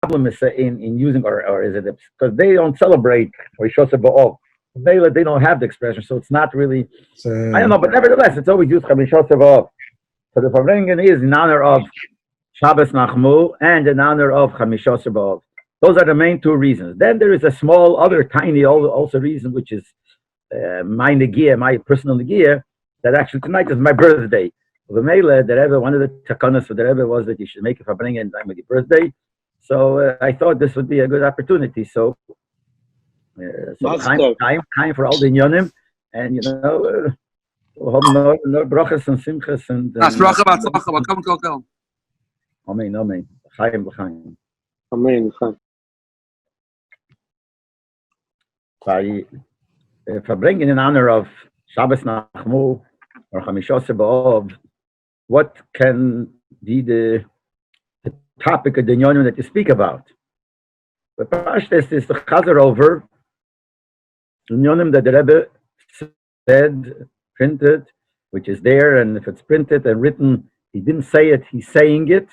problem is in using, or is it because they don't celebrate or Shosha B'Ov. They don't have the expression, so it's not really. I don't know, but nevertheless, it's always used Chamisha B'Ov. So the Farbrengen is in honor of Shabbos Nachamu and in honor of Chamisha B'Ov. Those are the main two reasons. Then there is a small, other tiny also reason, which is my negia, my personal negia, that actually tonight is my birthday. The Mele, the Rebbe, one of the takanas for the Rebbe was that you should make a Farbrengen in time of your birthday. So I thought this would be a good opportunity. So time for all the inyonim, and no brachas and simchas and. Amen, amen. Chaim l'chaim. Amen. By Farbrengen in honor of Shabbos Nachamu or Chamisha B'Ov, what can be the topic of the inyonim that you speak about? The Pashtes is the chazer over inyonim that the Rebbe said, printed, which is there, and if it's printed and written, he didn't say it, he's saying it.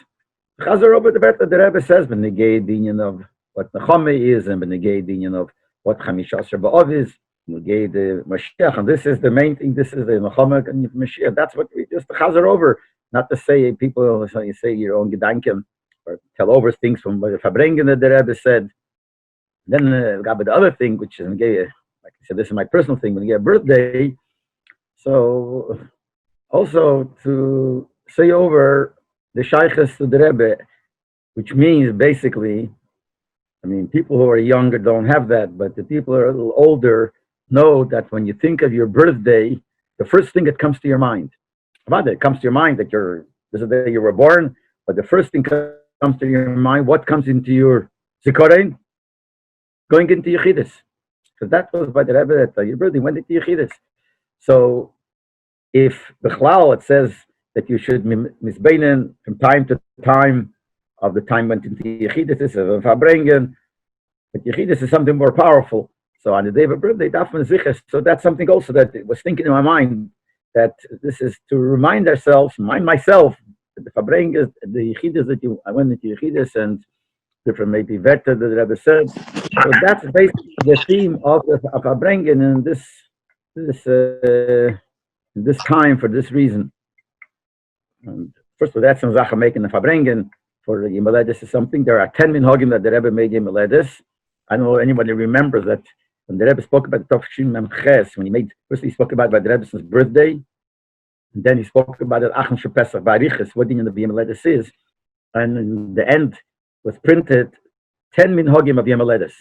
Chazer over the bet that the Rebbe says, benegay the inyan of what Nachamu is, and benegay the inyan of what Chamisha B'Ov is, benegay the Mashiach, and this is the main thing. This is the Nachamu and Mashiach. That's what we just chazer over, not to say people say your own gedanken or tell over things from the Farbrengen that the Rebbe said. Then got the other thing, which is like I said, this is my personal thing. When you get a birthday, so also to say over the shaykhs to the Rebbe, which means basically, I mean, people who are younger don't have that, but the people who are a little older know that when you think of your birthday, the first thing that comes to your mind, it comes to your mind that this is the day you were born, but the first thing comes to your mind, what comes into your zikaron? Going into Yechidus. So that was by the Rebbe that your birthday went into Yechidus. So if Bechlal it says that you should misbeinen from time to time of the time went into Yechidus, this is a Farbrengen, but Yechidus is something more powerful. So on the day of a birthday, so that's something also that was thinking in my mind, that this is to remind myself, that the Farbrengen, the Yechidus I went into Yechidus and different maybe vector that the Rebbe said. So that's basically the theme of Farbrengen in this time for this reason. And first of all, that's some Zacha making the Farbrengen for the Yimeledis is something. There are 10 minhagim that the Rebbe made Yimeledis. I don't know if anybody remembers that when the Rebbe spoke about the Tafshin Mem Ches, when he spoke about the Rebbe's birthday, and then he spoke about it Achim Shepesach Bariches, what the Yimeledis is, and in the end was printed 10 minhagim of Yimeledis.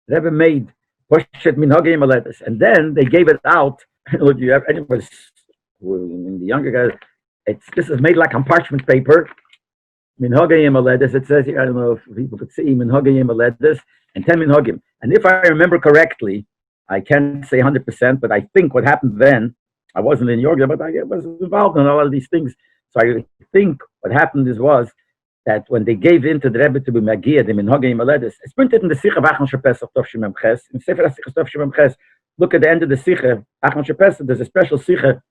The Rebbe made Poshet minhagim Yimeledis, and then they gave it out. Would you have anybody in the younger guys? This is made like on parchment paper. Minhagim Yimeledis. It says here, I don't know if people could see Minhagim Yimeledis and 10 minhagim. And if I remember correctly, I can't say 100%, but I think what happened then, I wasn't in York, but I was involved in all of these things. So I think what happened was that when they gave in to the Rebbe to be Magia, the Minhagim Yimeledis, it's printed in the Sikha of Achim Shepesach Tafshim Mem Ches. In Sefer HaSikha Tafshim Mem Ches, look at the end of the Sikha, Achim Shepesach, there's a special Sikha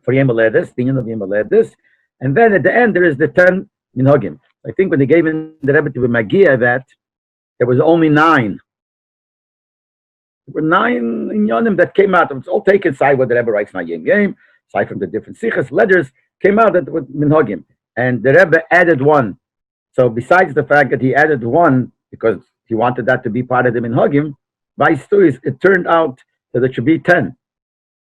for Yimeledis, the Yin of Yimeledis, and then at the end there is the 10 Minhagim. I think when they gave in the Rebbe to be Magia, that there was only 9. There were 9 inyanim that came out. It's all taken side what the Rebbe writes in Yom, aside from the different Sikhas, letters came out that with Minhagim. And the Rebbe added 1. So besides the fact that he added 1, because he wanted that to be part of the Minhagim, by stories, it turned out that it should be 10.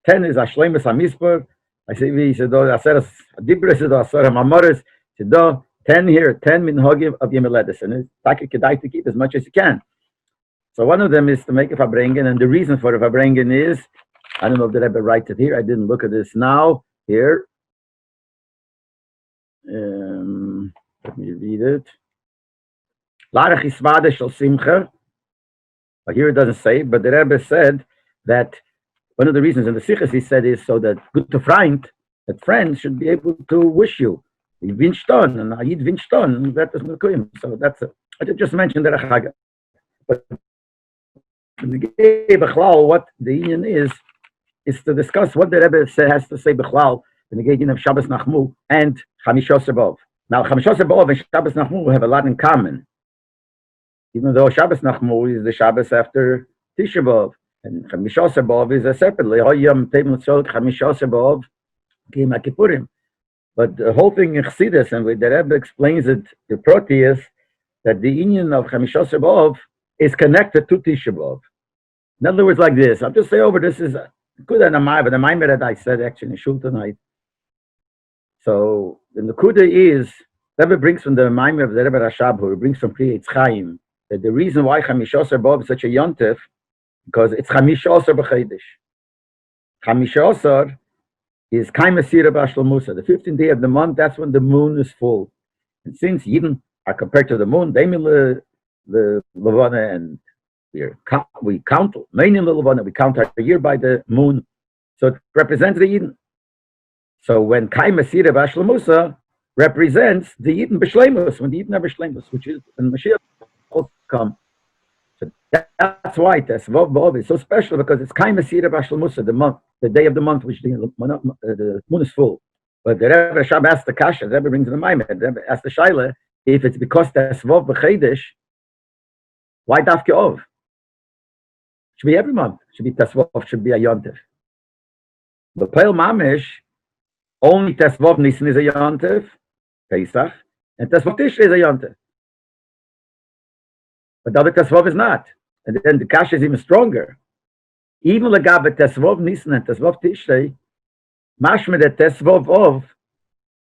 10 is Ashlemus HaMispar. I say, we said, Aseras Adibres, Aseras Mamaris, 10 here, 10 Minhagim of Yimeledis. And it's like a kedai to keep as much as you can. So one of them is to make a Farbrengen, and the reason for the Farbrengen is, I don't know if the Rebbe writes it here, I didn't look at this now, here. Let me read it. Larach Isvade Shel Simcha. But here it doesn't say, but the Rebbe said that one of the reasons in the Sikhs he said is so that good to friend, that friends should be able to wish you. You winshed on, and Ayid winshed on, that is Mekoyim. So that's it. I just mentioned the Rechaga. But what the union is to discuss what the Rebbe has to say Bechlal in the Gedin of Shabbos Nachamu and Chamisha B'Ov. Now, Chamisha B'Ov and Shabbos Nachamu have a lot in common. even though Shabbos Nachamu is the Shabbos after Tisha B'Av, and Chamishas B'Av is a separately. But the whole thing in Chassidus, and the Rebbe explains it, the Proteus, that the union of Chamishas B'Av is connected to Tisha B'Av. In other words, like this, I'll just say over, this is good and a but the Maimer that I said actually in Shul tonight. So the Nakuda is, Rebbe brings from the Maimer of the Rebbe Rashab, who brings from Pri Eitz Chaim, that the reason why Chamishas B'Av is such a yontif, because it's Chamishas B'Chodesh. Chamishas is Kaimesira B'Ashlomusa. The 15th day of the month, that's when the moon is full. And since Yidden are compared to the moon, they mean the Levana, and we count many Levana, we count our year by the moon. So it represents the Yidden. So when Kaimesira B'Ashlomusa represents the Yidden B'Shleimus, when the Yidden are B'Shleimus, which is when Mashiach will come. So that's why Tesvav B'Av is so special, because it's Kaimesira B'Ashlomusa, the month, the day of the month, which the moon is full. But the Rebbe Rashab asked the Kasha, the Rebbe brings in the Maimer, the Rebbe asked the Shaila, if it's because Tesvav B'Chodesh, why Dafke Ov? Should be every month. Should be Tesvav, should be a Yontif. The Peil Mamish, only Tesvav Nisan is a Yontif, Pesach, and Tesvav Tishrei is a Yontif. But the other Tesvav is not. And then the Kasha is even stronger. Even Lagabe Tesvav Nisan and Tesvav Tishrei, Mashma that Tesvav Ov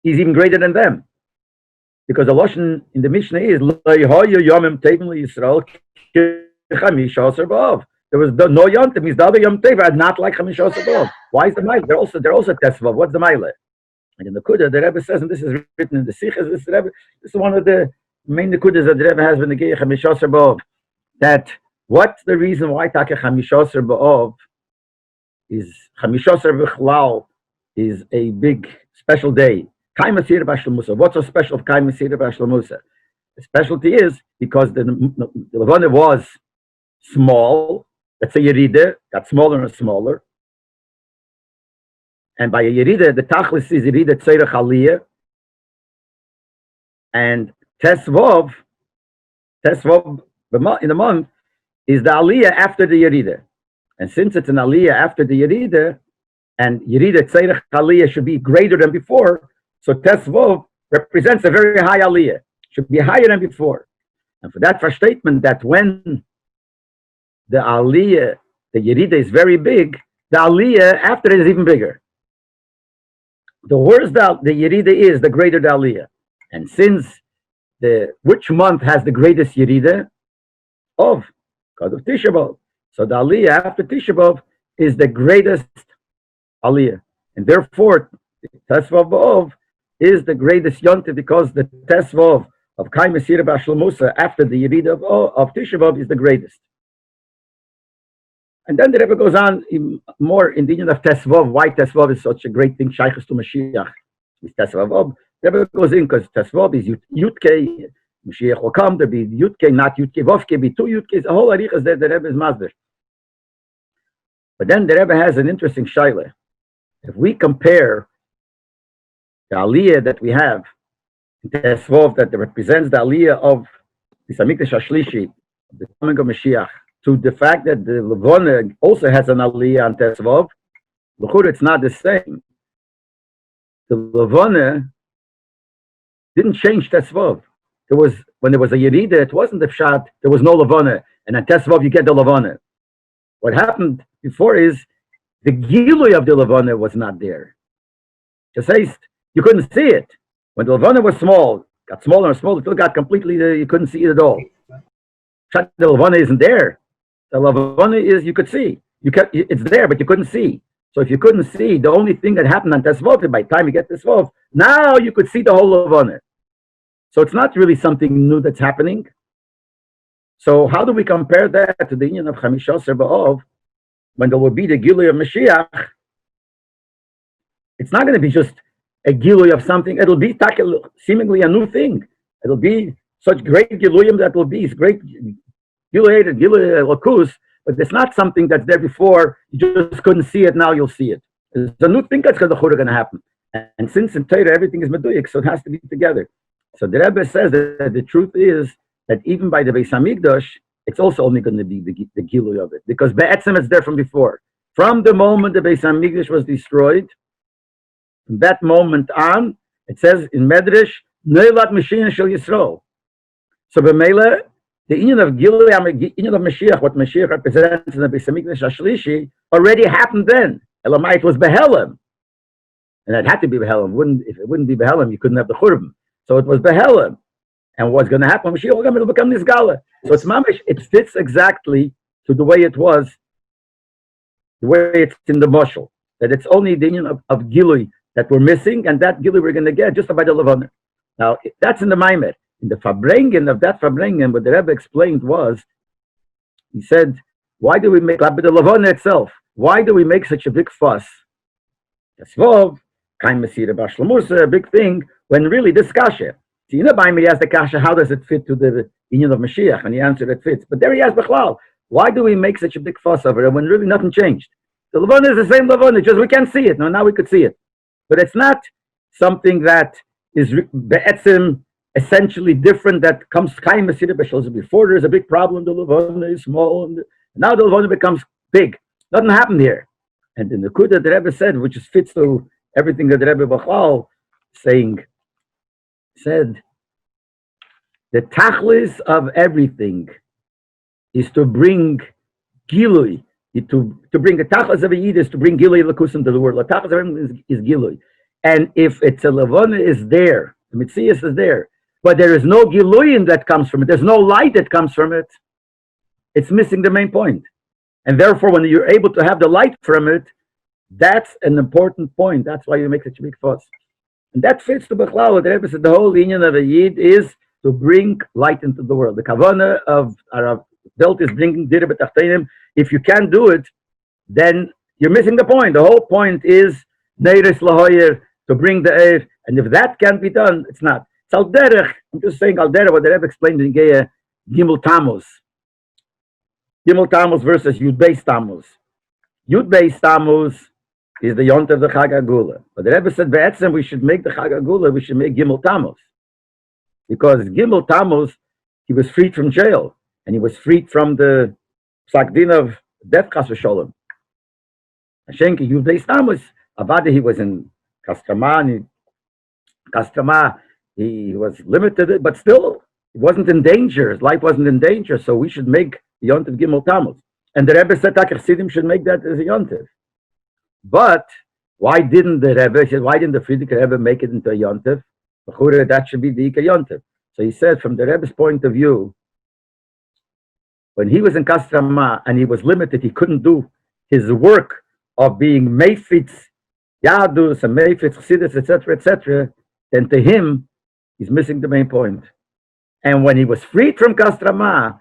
is even greater than them. Because the Lashon in the Mishnah is there was no Yom Tov, means the other Yom Tov are not like Chamishas B'Av. Why is the Maile? They're also Tesvav. What's the Maile? And in the Kudah, the Rebbe says, and this is written in the Sichas, this is one of the main Kudas that the Rebbe has when the Gei Chamishas B'Av, that what's the reason why Take Chamishas B'Av is Chamishas B'Chlal is a big special day. Kaimesira B'Ashlomusa. What's so special of Kaimesira B'Ashlomusa? The specialty is because the Levana was small. Let's say Yerida got smaller and smaller. And by a Yerida, the Tachlis is Yerida Tzerech Aliyah. And Tesvav in the month is the Aliyah after the Yerida. And since it's an Aliyah after the Yerida, and Yerida Tzerech Aliyah should be greater than before, so Tesvav represents a very high Aliyah. Should be higher than before. And for that statement that when the Aliyah, the Yerida is very big, the Aliyah after it is even bigger. The worse the Yerida is, the greater the Aliyah. And since which month has the greatest Yerida? Of, because of Tisha B'Av. So the Aliyah after Tisha B'Av is the greatest Aliyah. And therefore, Tesvav B'Av is the greatest Yontif, because the Tesvav of Kaimesira B'Ashlomusa after the Yerida of Tisha B'Av is the greatest. And then the Rebbe goes on more in the union of Tesvav, why Tesvav is such a great thing, Shaychus to Mashiach. Is Tesvav. The Rebbe goes in because Tesvav is Yutke, Mashiach will come, there be Yutke, not Yutke, Vovke, be two Yutkes, a whole Arichas there, the Rebbe is Masber. But then the Rebbe has an interesting Shaila. If we compare the Aliyah that we have, Tesvav, that represents the Aliyah of the Samikdash Ashlishi, the coming of Mashiach, to the fact that the Levana also has an Aliyah on Tesvav, it's not the same. The Levana didn't change Tesvav. When there was a Yerida, it wasn't the Pshat, there was no Levana, and on Tesvav you get the Levana. What happened before is the Gilui of the Levana was not there. Just say you couldn't see it. When the Levana was small, got smaller and smaller, until it got completely, you couldn't see it at all. The Levana isn't there. The Levana is, you could see. It's there, but you couldn't see. So if you couldn't see, the only thing that happened on Tesvav, by the time you get Tesvav, now you could see the whole Levana. So it's not really something new that's happening. So how do we compare that to the union of Chamishas B'Av, when there will be the Gilui of Mashiach? It's not going to be just a Gilui of something. It'll be seemingly a new thing. It'll be such great Giluyim that will be great Gilui Lakus, but it's not something that's there before. You just couldn't see it. Now you'll see it. It's a new thing that's going to happen. And since in Torah everything is Meduyik, so it has to be together. So the Rebbe says that the truth is that even by the Beis Hamikdash, it's also only going to be the Gilui of it, because Be'etzem it's there from before. From the moment the Beis Hamikdash was destroyed, from that moment on, it says in Medrash, Neulat Mashiach Shel Yisrael. So B'meila, the union of Gilui, union of Mashiach, what Mashiach represents in the Beis Hamikdash Hashlishi, already happened then. Elamai, it was Behelim. And it had to be Behelim. If it wouldn't be Behelim, you couldn't have the Churban. So it was Behelim. And what's going to happen? Mashiach will become this Gala. So it's mamish. It fits exactly to the way it was, the way it's in the Moshel. That it's only the union of Gilui that we're missing, and that Gilui we're going to get just by the Levaner. Now, that's in the Maimer. In the Farbrengen of that Farbrengen, what the Rebbe explained was, he said, why do we make, but the Levaner itself, why do we make such a big fuss? Kasvov, Kaim Mesira Bashlamursa, a big thing, when really this Kasha. See, in the Bible, he asked the Kasha, how does it fit to the union of Mashiach? And he answered, it fits. But there he asked Bechlal, why do we make such a big fuss over it when really nothing changed? The Levon is the same Levon, it's just we can't see it. No, now we could see it. But it's not something that is be'etzim, essentially different, that comes Kaim Mesira B'Shalzah. Before there's a big problem, the Levon is small, and now the Levon becomes big. Nothing happened here. And in the Kudah, the Rebbe said, which fits to everything that the Rebbe Bechlal said, the tachlis of everything is to bring gilui, to bring the tachlis of a yid is to bring gilui lakusim to the world. The tachlis of everything is gilui. And if it's a levana is there, the mitzias is there, but there is no giluyin that comes from it, there's no light that comes from it, it's missing the main point. And therefore, when you're able to have the light from it, that's an important point. That's why you make such a big fuss. And that fits to Bechlal. The Rebbe said the whole union of a Yid is to bring light into the world. The Kavanah of Arav Delt is bringing Dira B'Tachtenim. If you can't do it, then you're missing the point. The whole point is Neiris Lahoyer, to bring the air. And if that can't be done, it's not. It's Al Derech. I'm just saying Al Derech, what the Rebbe explained in Geya Gimel Tammuz. Gimel Tammuz versus Yud Beis Tammuz. Yud Beis Tammuz is the Yont of the Chag Agula. But the Rebbe said, Be'etzem, we should make the Chag Agula, we should make Gimel Tammuz. Because Gimel Tammuz, he was freed from jail. And he was freed from the Psak Din of death, Chas v'Sholem. Hashenki, Yud Beis Tammuz, Avada, he was in Kastrama, he was limited, but still, he wasn't in danger. His life wasn't in danger, so we should make the Yont of Gimel Tammuz. And the Rebbe said, Chassidim should make that as a Yontiv. But why didn't the Rebbe, why didn't the Frierdiker Rebbe make it into a Yontiv? That should be the Ika Yontiv. So he said, from the Rebbe's point of view, when he was in Kastrama and he was limited, he couldn't do his work of being Meifitz Yadus and Meifitz Chassidus, etc., then to him, he's missing the main point. And when he was freed from Kastrama,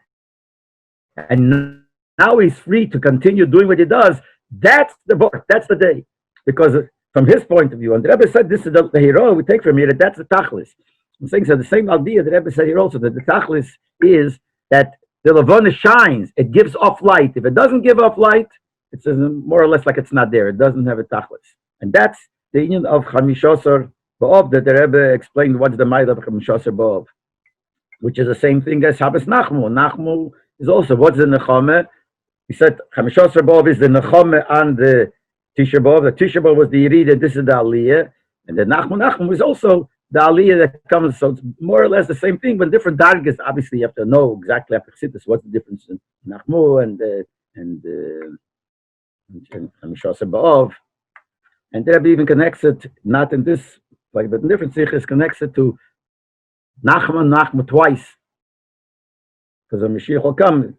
and now he's free to continue doing what he does, that's the book, that's the day. Because from his point of view, and the Rebbe said this is the hero we take from here, that that's the tachlis. I'm saying so the same idea the Rebbe said here also, that the tachlis is that the levana shines, it gives off light. If it doesn't give off light, it's more or less like it's not there, it doesn't have a tachlis. And that's the union of Chamishosar Ba'ov that the Rebbe explained what's the ma'id of Chamishosar Ba'ov, which is the same thing as Shabbos Nachamu. Nachamu is also, what's the Nechame? He said Chamishosar Ba'ov is the Nechame and the Tisha B'Av. The Tisha B'Av was the Yerida, this is the Aliyah. And the Nachamu is also the Aliyah that comes, so it's more or less the same thing, but different dargas. Obviously, you have to know exactly after Chassidus what's the difference in Nachamu and Chamishosar Ba'ov. And the Rebbe even connects it, not in this, like, but in different sichos, connects it to Nachamu twice. Because when Mashiach will come,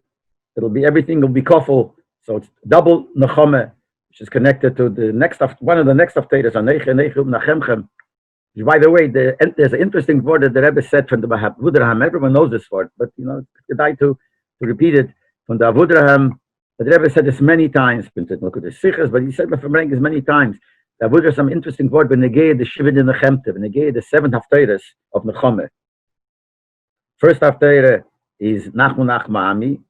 it'll be, everything will be kofel. So it's double Nechame, which is connected to the next of one of the next of Teiras, Nachemchem. Which, by the way, there's an interesting word that the Rebbe said from the Avudraham. Everyone knows this word, but it's good to repeat it from the Avudraham. The Rebbe said this many times. But he said Farbrengen this many times. The Avudraham, some interesting word, but negate the Shivin in the Chemtev, negate the 7 Haftarahs of Nechame. First Haftarah is Nachma'ami.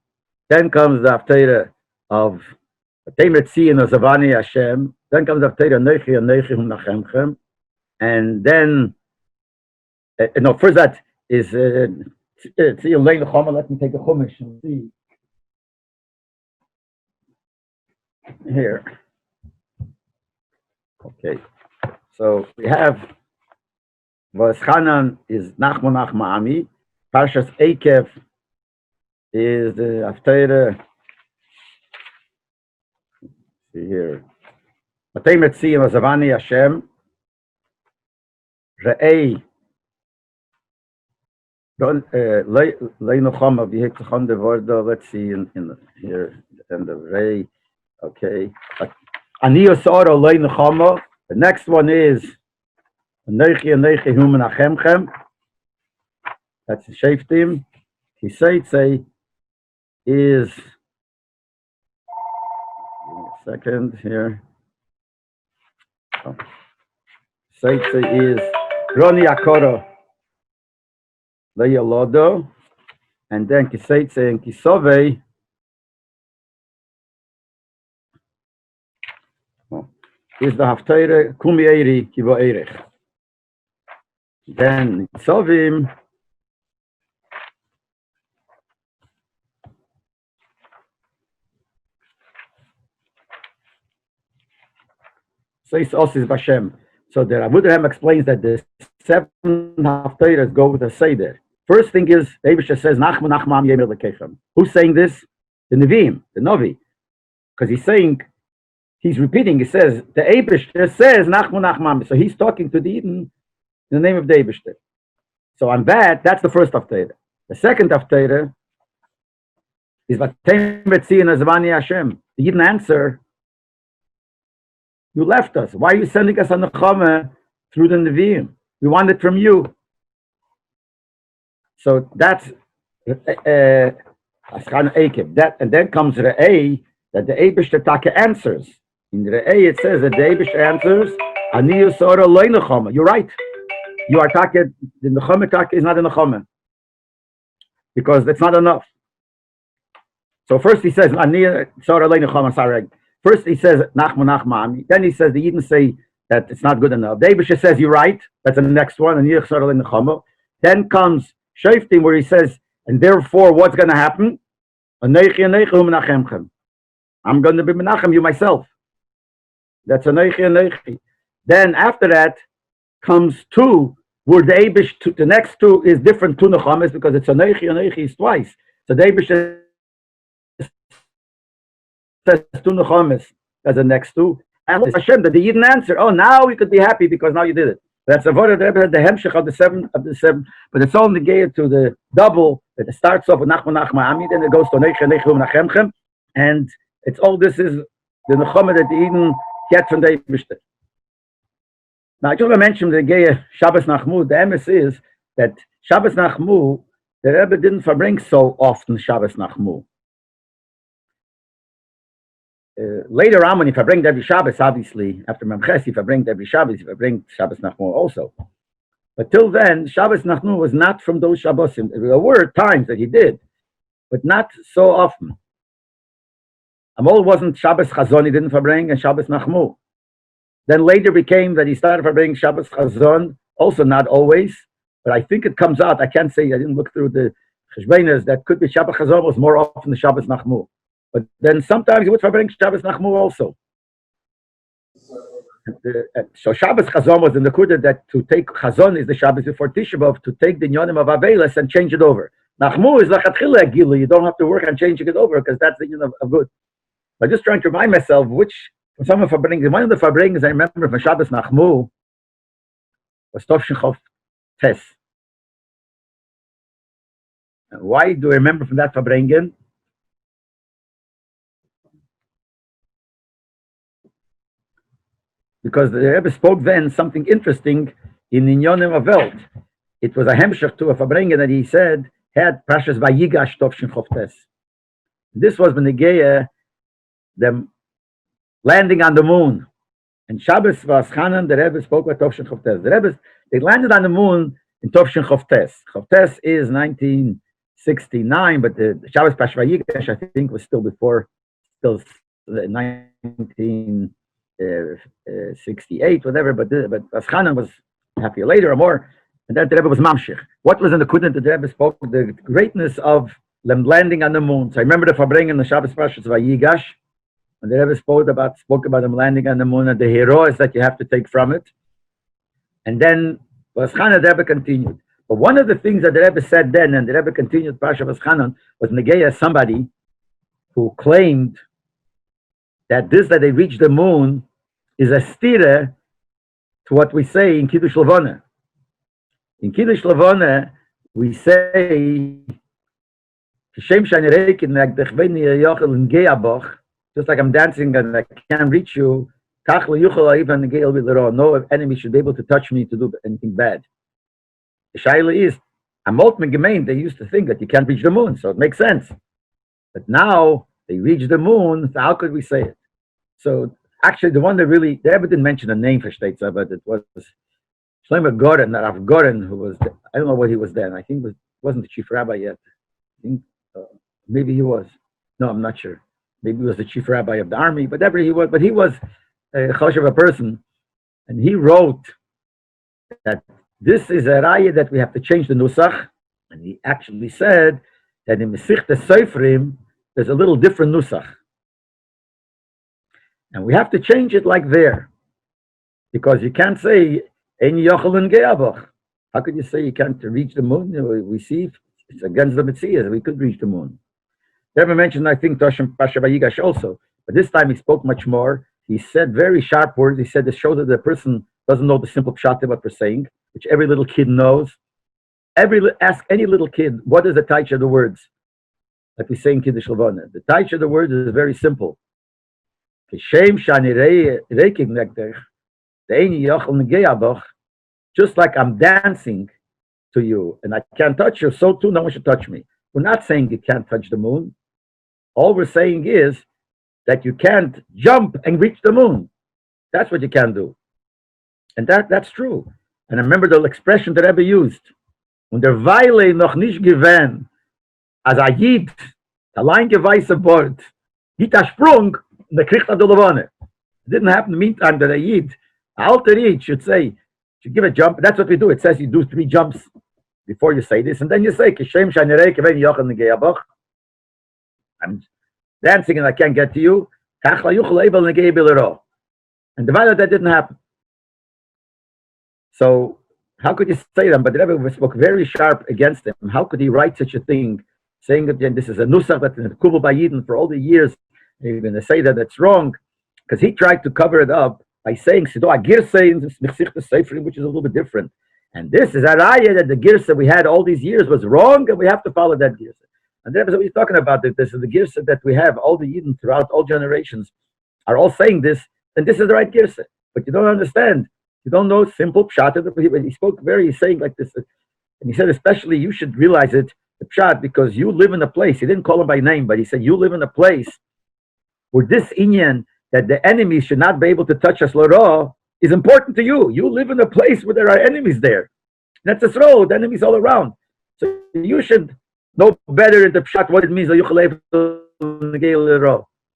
Then comes the Haftarah of Teimretzi and Zavani Hashem. Then comes the Haftarah Nechi Nachemchem. And then, first that is See you later, Chama. Let me take a chumash and see here. Okay, so we have Vaschanan is Nachamu Ami. Parshas Ekev is the Haftarah. See here. Matei Metziyim Azavani Hashem. Re'ei. Let's see in here and the Ray. Okay. Ani Osoro Lei Nechama. The next one is Neichi Human Achemchem. That's the Shaftim. Kiseitze is, give me a second here. Oh. Kiseitze is Roni Akoro Leolodo, and then Kiseitze and Kisove is the Haftarah Kumieri Kivo Erech. Then Nitzovim says Osis Bashem. So the Abudraham explains that the 7 Haftarahs go with the Seder. First thing is, Abisha says, Nachmu Nachmam Yemir Lekechem. Who's saying this? The Nevi'im, the Novi. Because he's saying, he's repeating, he says, the Abisha says, Nachmu Nachmam. So he's talking to the Eden in the name of the Abisha. So on that, that's the first Haftarah. The second Haftarah is Vatem Betzion Azvani Hashem. The Eden answer, you left us. Why are you sending us on the Chama through the Nevi'im? We want it from you. So that's Aschan Ekev. That, and then comes Re'ei, that the Eibishter Taka answers. In Re'ei it says that the Eibishter answers, Ani Yisora Loi Nechama. You're right. You are Taka, the Nechama Taka is not in the Chama. Because that's not enough. So first he says, Ani Yisora Loi Nechama, sorry. First he says, Nachmu Nachmam. Then he says, the Eden say that it's not good enough. The Eibishter says, you're right. That's the next one. Ani Yisora Loi Nechama. Then comes Shaftim, where he says, and therefore, what's going to happen? I'm going to be menachem you myself. That's a neichi. Then after that comes 2, where the Eibish, the next 2 is different to nechamis because it's a neichi is twice. So the Eibish says 2 nechamis as the next 2. And Hashem, that they didn't answer. Oh, now we could be happy because now you did it. That's a word that the hemshech of the 7, but it's all negated to the double that it starts off with Nachmu Nachma'ami, then it goes to Nechum Nachemchem, and it's all this is the Nechama that the Eden get from the Eibishter. Now I just want to mention the Geya Shabbos Nachmu. The emes is that Shabbos Nachmu, the Rebbe didn't Farbrengen so often Shabbos Nachmu. Later on, when if I bring every Shabbos, obviously, after Memches, if I bring every Shabbos, if I bring Shabbos Nachmu also. But till then, Shabbos Nachmu was not from those Shabbosim. There were times that he did, but not so often. Amol wasn't Shabbos Chazon, he didn't Farbrengen, and Shabbos Nachmu. Then later became that he started Farbrengen Shabbos Chazon, also not always, but I think it comes out, I can't say, I didn't look through the Cheshbenas, that could be Shabbos Chazon was more often than Shabbos Nachmu. But then sometimes he would Farbrengen Shabbos Nachmu also. So Shabbos Chazon was in the Kudah that to take Chazon is the Shabbos before Tisha B'Av, to take the Nyonim of Avelis and change it over. Nachmu is Lachatchila Gilu. You don't have to work on changing it over because that's the Nyon of good. I'm just trying to remind myself which, from some of Farbrengen, one of the Farbrengens I remember from Shabbos Nachmu was Tovshin Chof Tes. Why do I remember from that Farbrengen? Because the Rebbe spoke then something interesting in Inyonim of Welt. It was a hemshech to a Farbrengen that he said had Prashas Vayigash Tovshin Choftes. This was when the Geya, them landing on the moon. And Shabbos was Chanan, the Rebbe spoke about Tovshin Choftes. The Rebbe, they landed on the moon in Tovshin Choftes. Choftes is 1969, but the Shabbos Prashas Vayigash, I think, was still before, still 1968, whatever, but Aschanan was half a year later or more. And then the Rebbe was mamshich. What was in the Kudin that the Rebbe spoke? The greatness of them landing on the moon. So I remember the Farbrengen in the Shabbos Parshas Vayigash, and the Rebbe spoke about them landing on the moon and the heroes that you have to take from it. And then Vaschana, the Rebbe continued. But one of the things that the Rebbe said then, and the Rebbe continued Parsha Vaschana, was Negeya, somebody who claimed that this that they reached the moon is a stira to what we say in Kiddush Levana. In Kiddush Levana, we say, just like I'm dancing and I can't reach you, no enemy should be able to touch me to do anything bad. The shaila is, they used to think that you can't reach the moon, so it makes sense. But now they reached the moon, so how could we say it? So actually, the one that really, they ever didn't mention a name for Shteitza, but it was Shlomo Goren, Rav Goren, who was, I don't know what he was then. I think wasn't the chief rabbi yet. I think maybe he was. No, I'm not sure. Maybe he was the chief rabbi of the army, whatever he was. But he was a choshev person, and he wrote that this is a raya that we have to change the nusach. And he actually said that in Mesichta Seifrim, there's a little different nusach. And we have to change it like there. Because you can't say, how could you say you can't reach the moon? We see it's against the Mitzvah. We could reach the moon. Never mentioned, I think, Pasha Vayigash also. But this time he spoke much more. He said very sharp words. He said this shows that the person doesn't know the simple pshat of what we're saying, which every little kid knows. Ask any little kid, what is the taich of the words that we say in Kiddush Levana? The taich of the words is very simple. Just like I'm dancing to you and I can't touch you, so too no one should touch me. We're not saying you can't touch the moon. All we're saying is that you can't jump and reach the moon. That's what you can do. And that's true. And I remember the expression that Rebbe used. When der Weile noch nicht gewähnt, als a Yid, allein geweiße Wort, Yid a Sprung, und kriegt a Levane. It didn't happen in the meantime that a Yid, alter Yid should say, should give a jump. That's what we do. It says you do 3 jumps before you say this, and then you say, Kishem Shanirei Keven Yochen Negeyabach. I'm dancing and I can't get to you. And the Weile that didn't happen. So how could you say them? But the Rebbe spoke very sharp against him. How could he write such a thing, saying that this is a nusach that's in the Kubal Bayidin for all the years? You're going to say that that's wrong, because he tried to cover it up by saying Sido Agirse in Mesichta Seifrim, which is a little bit different. And this is a raya that the girsa we had all these years was wrong, and we have to follow that girsa. And the Rebbe said, what are you talking about? This is the girsa that we have, all the Yidden throughout all generations are all saying this, and this is the right girsa. But you don't understand. You don't know simple pshat. He spoke he's saying like this, and he said especially you should realize it, the pshat, because you live in a place. He didn't call him by name, but he said you live in a place where this inyan that the enemies should not be able to touch us l'ra is important to you. You live in a place where there are enemies there. That's a road, enemies all around. So you should know better in the pshat what it means.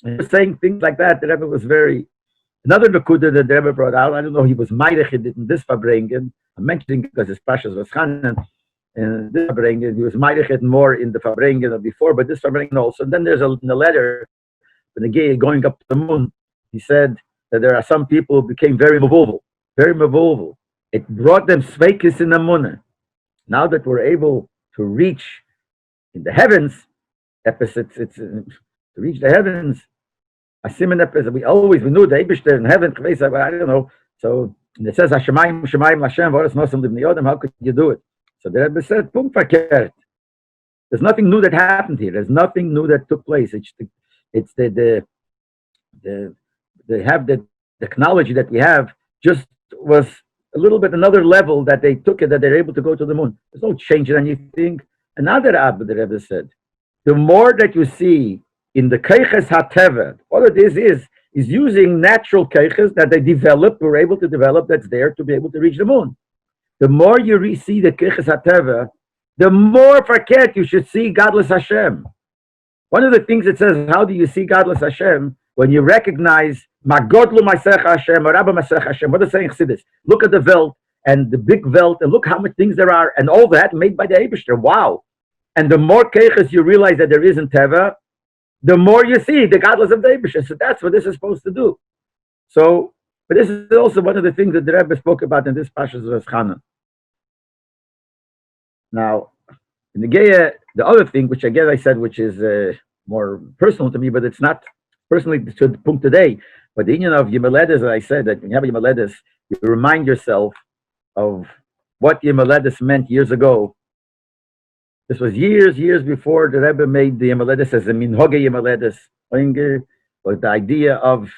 And saying things like that, the Rebbe was very. Another Nakuda that the Rebbe brought out, I don't know, he was Meirich in this Farbrengen. I'm mentioning because his Pashas was Chanan, and this Farbrengen, he was Meirich more in the Farbrengen than before, but this Farbrengen also. And then there's in the letter, when the gay going up to the moon, he said that there are some people who became very mavulval. It brought them sveikis in the munah. Now that we're able to reach in the heavens, it's to reach the heavens. We knew the Eibishter in heaven. I don't know. So it says Hashemayim Lashem Voras Nosam Livnei Yodam. How could you do it? So the Rebbe said, Punkt verkehrt. There's nothing new that happened here. There's nothing new that took place. It's the technology that we have just was a little bit another level that they took it, that they're able to go to the moon. There's no change in anything. Another Abba, the Rebbe said, the more that you see in the keiches hateva, what it is using natural keiches that they were able to develop, that's there to be able to reach the moon. The more you see the keiches hateva, the more farket you should see godless Hashem. One of the things it says, how do you see godless Hashem? When you recognize Magodlu Masech Hashem, or Rabba Masech Hashem, what is saying Chassidus? Look at the Welt, and the big wealth, and look how much things there are, and all that made by the Eibishter. Wow. And the more keiches you realize that there is in Teva, the more you see the godless of the Eibishter. So that's what this is supposed to do. So, but this is also one of the things that the Rebbe spoke about in this Parshas V'eschanan. Now, in the Geya, the other thing, which again I said, which is more personal to me, but it's not personally to the point today. But the union of Yimaledes, I said that when you have Yimaledes, you remind yourself of what Yimaledes meant years ago. This was years before the Rebbe made the Yimaledes as a minhoge Yimaledes, was the idea of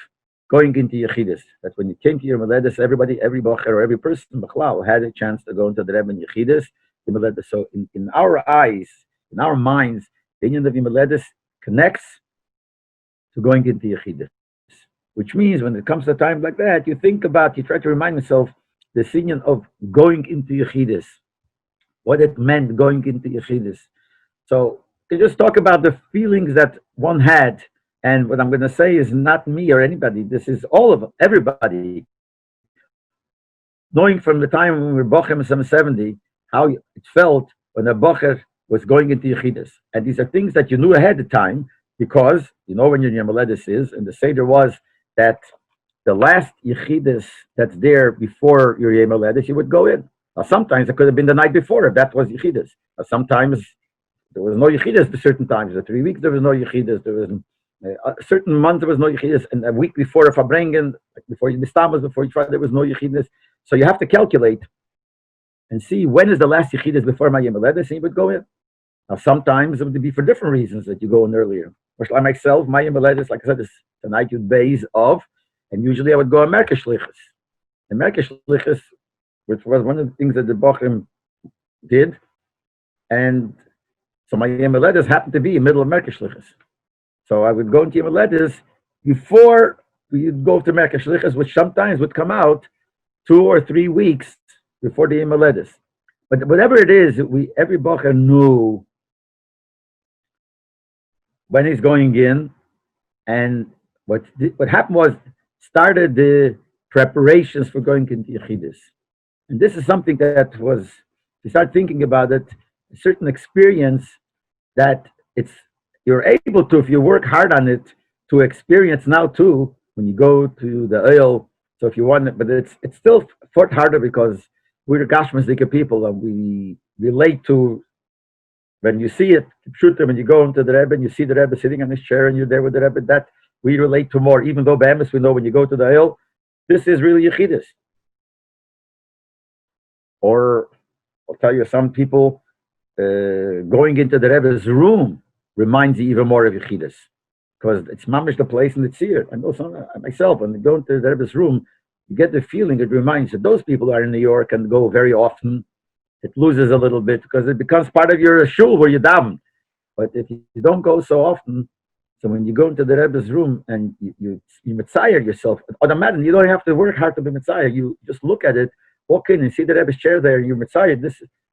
going into Yechidus. That when you came to Yimaledes, everybody, every bocher or every person, Bechlal, had a chance to go into the Rebbe in Yechidus. So in our eyes, in our minds, the union of Yimaledes connects to going into Yechidus. Which means when it comes to a time like that, you try to remind yourself the union of going into Yechidus, what it meant going into Yechidus. So you just talk about the feelings that one had, and what I'm going to say is not me or anybody. This is everybody. Knowing from the time when we were Bochem in 770, how it felt when a Bocher was going into Yechidus. And these are things that you knew ahead of time, because you know when your Yemaledis is, and the Seder was that the last Yechidus that's there before your Yemaledis, you would go in. Now, sometimes it could have been the night before, if that was Yechidus. Sometimes there was no Yechidus at certain times. The 3 weeks there was no Yechidus. There was a certain month there was no Yechidus, and a week before a Farbrengen, like before Yistamas, before Yisrael, there was no Yechidus. So you have to calculate and see when is the last Yechidus before my Yemaledis, and you would go in. Now, sometimes it would be for different reasons that you go in earlier. Like myself, my Yemaledis, like I said, is the night you'd base of, and usually I would go on Merkei Shlichus. And Merkei Shlichus, which was one of the things that the Bochum did, and so my Yemaledis happened to be in the middle of Merkei Shlichus. So I would go into Yemaledis before we'd go to Merkei Shlichus, which sometimes would come out 2 or 3 weeks before the Yemaledis. But whatever it is, every Bocher knew when he's going in, and what happened was started the preparations for going into Yechidus. And this is something that was, you start thinking about it, a certain experience that you're able to, if you work hard on it, to experience now too, when you go to the oil. So if you want it, but it's still fought harder because we're Gashmasdika people, and we relate to, when you see it, when you go into the Rebbe and you see the Rebbe sitting on his chair and you're there with the Rebbe, that we relate to more, even though Be'emes we know when you go to the oil, this is really Yechidus. Or I'll tell you, some people going into the Rebbe's room reminds you even more of Yechidus, because it's mamish the place and it's here. I know myself, when they go into the Rebbe's room, you get the feeling, it reminds you. Those people are in New York and go very often. It loses a little bit because it becomes part of your shul where you daven. But if you don't go so often, so when you go into the Rebbe's room and you mitzayir yourself, automatically you don't have to work hard to be mitzayir. You just look at it, walk in and see the Rebbe's chair there, and you're mitzayir.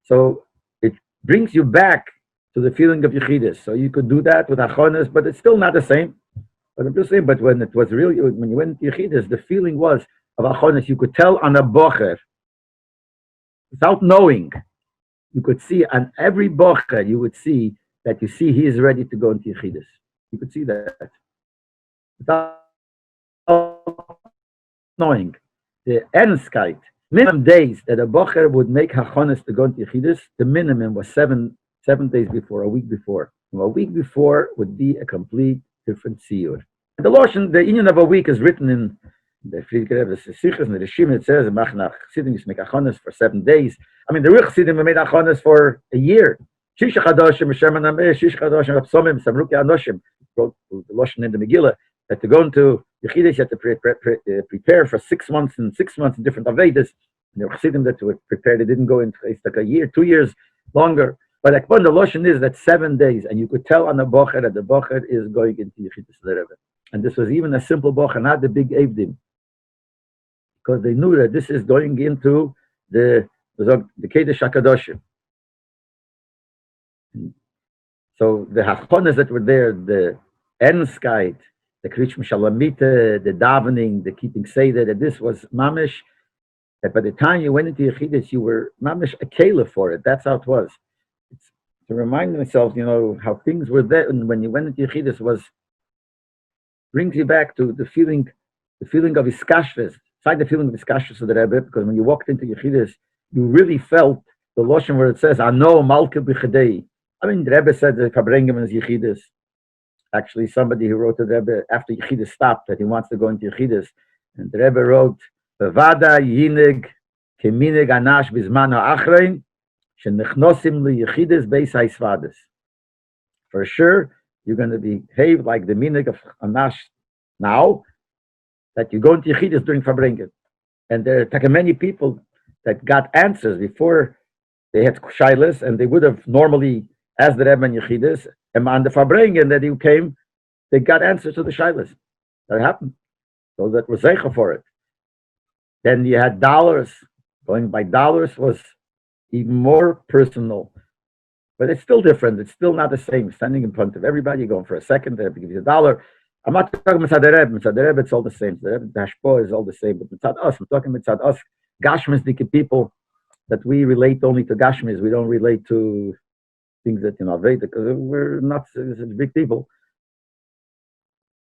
So it brings you back to the feeling of Yechidus. So you could do that with achonis, but it's still not the same. But I'm just saying, but when it was really, when you went to Yechidus, the feeling was of achonis. You could tell on a bocher, without knowing, you could see on every bocher, you would see that he is ready to go into Yechidus. You could see that. Without knowing. The Ernstkeit, minimum days that a bocher would make hachonis to go into Yechidus, the minimum was seven days before, a week before. And a week before would be a complete different siyur. And the Lashon, the union of a week is written in the Friedrich Rebbe Sichos and the Rishim. It says, "Machnach Chassidim used to make achonis for 7 days." I mean, the real Chassidim made achonis for a year. Shish Chadoshim, Sherman Ameh, Shish Chadoshim, Rapsomim, Samruki Anoshim. Wrote the Lashon in the Megillah that to go into Yechidus, you had to prepare for 6 months and 6 months in different Avedas. And the Chassidim that were prepared, they didn't go into, it's like a year, 2 years longer. But like the Lashon is that 7 days, and you could tell on the bocher that the bocher is going into Yechidus Rebbe. And this was even a simple bocher, not the big Avdim, because they knew that this is going into the Kedesh HaKadoshim. So the hachonas that were there, the Ernstkeit, the Krish Mishalamite, the davening, the keeping Seder, that this was mamish that by the time you went into Yechidus, you were mamish a kela for it. That's how it was. It's to remind myself, how things were there, and when you went into Yechidus brings you back to the feeling of iskashves. Inside the feeling of iskashves of the Rebbe, because when you walked into Yechidus, you really felt the Loshen where it says, "Ano malke b'chadei." I mean, the Rebbe said the Farbrengen is Yechidus. Actually, somebody who wrote to the Rebbe after Yechidus stopped that he wants to go into Yechidus, and the Rebbe wrote, "Bevada yinig keminig anash bizman ha'achrein shenechnosim liYechidus beis ha'isvades." For sure, you're going to behave like the minig of anash now that you go into Yechidus during Farbrengen. And there are many people that got answers before they had shaylas, and they would have normally asked the Rebbe in Yechidus, and on the Farbrengen that he came, they got answers to the shaylas. That happened. So that was zeicha for it. Then you had dollars. Going by dollars was even more personal. But it's still different. It's still not the same. Standing in front of everybody, going for a second, they have to give you $1. I'm not talking Mitzad Rebbe. Mitzad Rebbe, it's all the same. The Rebbe Dashpo is all the same. But Mitzad us, I'm talking Mitzad us, Gashmisdike people, that we relate only to Gashmis. We don't relate to things that Veda, because we're not such big people.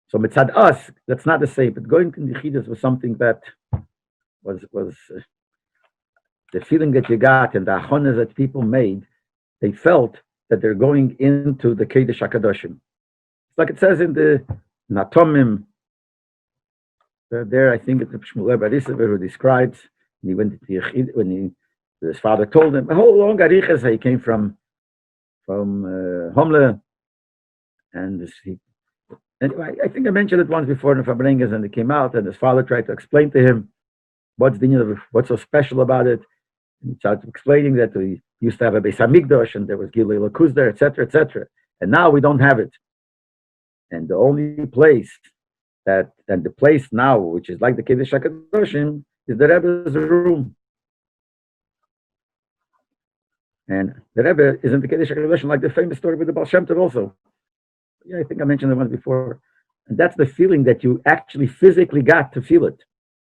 So Mitzad us, that's not the same. But going to Yechidus was something that was the feeling that you got and the achonas that people made. They felt that they're going into the Kedesh HaKadoshim. It's like it says in the Natomim, there I think it's Shmuel Barisever who describes when he went into Yechid, when his father told him, how long Ariches, he came from Homle, and anyway, I think I mentioned it once before in the Farbrengen, and it came out, and his father tried to explain to him what's so special about it. And he started explaining that we used to have a Beis Hamikdash, and there was Gilui Lakuz there, etc., etc. And now we don't have it. And the only place and the place now, which is like the Kedesh HaKadoshim, is the Rebbe's room. And the Rebbe is in the Kedesh HaKadoshim, like the famous story with the Baal Shem Tov also. Yeah, I think I mentioned it once before. And that's the feeling that you actually physically got to feel it.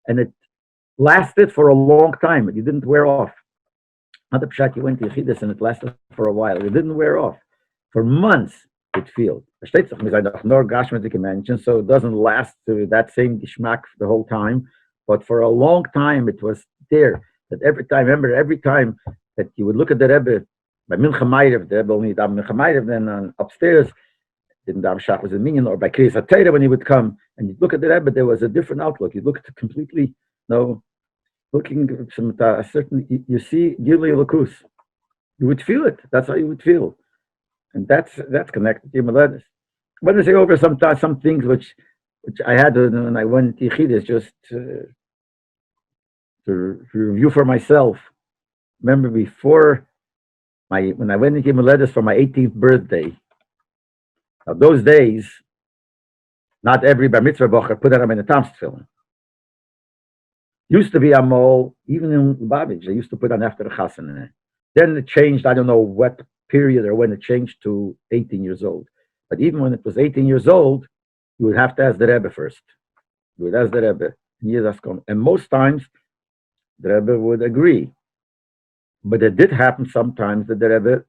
And it lasted for a long time. It didn't wear off. Not the pshat, you went to Yechidus and it lasted for a while. It didn't wear off. For months, it feels. So it doesn't last to that same geschmack the whole time. But for a long time, it was there. That every time that you would look at the Rebbe, by Mincha Ma'ariv, the Rebbe only daven Mincha Ma'ariv, then upstairs, didn't daven Shachos and Minyan, or by Kriyas HaTorah when he would come, and you'd look at the Rebbe, there was a different outlook. You'd look at it completely, looking a certain, you see Gilui Lakus. You would feel it. That's how you would feel. And that's connected to your Meledes. I'm going to say over some things which I had when I went to Yechidus, just to review for myself. Remember before when I went into Meledes for my 18th birthday. Now those days, not every bar mitzvah bocher put on a Tam's film. Used to be a mole, even in Lubavitch, they used to put on after the Chassan. Then it changed, I don't know what period or when it changed to 18 years old. But even when it was 18 years old, you would have to ask the Rebbe first. You would ask the Rebbe. And most times, the Rebbe would agree. But it did happen sometimes that the Rebbe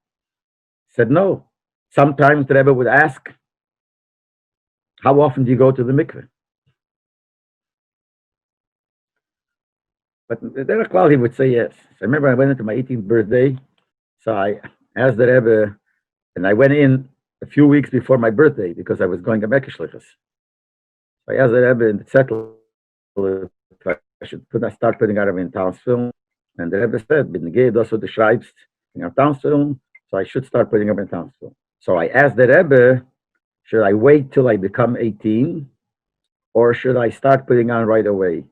said no. Sometimes the Rebbe would ask, how often do you go to the mikveh? But the Klal, he would say yes. So I remember I went into my 18th birthday, so I asked the Rebbe, and I went in a few weeks before my birthday because I was going to Mekah Shlichus. So I asked the Rebbe and settled if I should start putting out in Townsville. And the Rebbe said, also the schreibst in Townsville, so I should start putting up in Townsville. So I asked the Rebbe, should I wait till I become 18, or should I start putting on right away?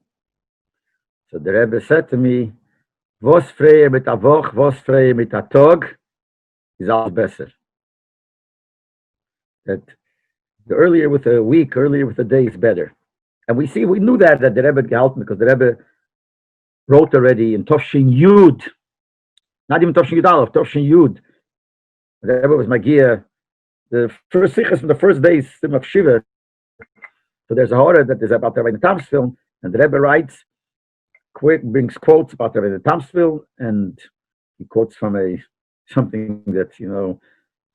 So the Rebbe said to me, "Vos freie mit a Woch, vos freie mit a Tag, is all better." That the earlier with a week, earlier with a day is better. And we knew that the Rebbe helped me because the Rebbe wrote already in Tovshin Yud, not even Tovshin Yud Aleph, Tovshin Yud. The Rebbe was Magia. The first sichas from the first day is Sim of Shiva. So there's a horror that is about the Rabbi Tam's film, and the Rebbe writes brings quotes about the Tamsville, and he quotes from something that's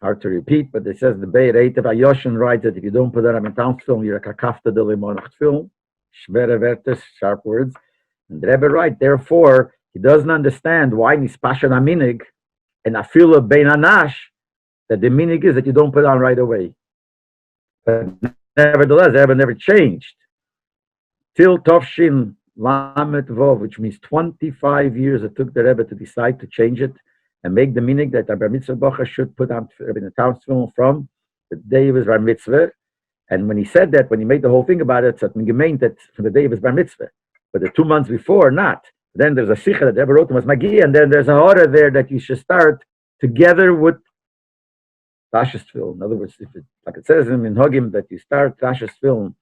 hard to repeat, but it says the Beir Eitev Ayoshin writes that if you don't put that in Tamsville, you're a kakafta de limonach film, schwere wertes, sharp words. And the Rebbe writes, therefore, he doesn't understand why nispashan aminig and afila bein anash, that the minig is that you don't put on right away. But nevertheless, the Rebbe never changed. Till Tovshin Lamet Vov, which means 25 years it took the Rebbe to decide to change it and make the minig that the Bar Mitzvah Bacha should put on in the Tamsville from the day of his Bar Mitzvah. And when he said that, when he made the whole thing about it, it meant that from the day of his Bar Mitzvah. But the 2 months before, not. Then there's a sikha that Rebbe wrote to was Magi, and then there's an order there that you should start together with Tashas Film. In other words, if like it says in Minhagim that you start Tashas Film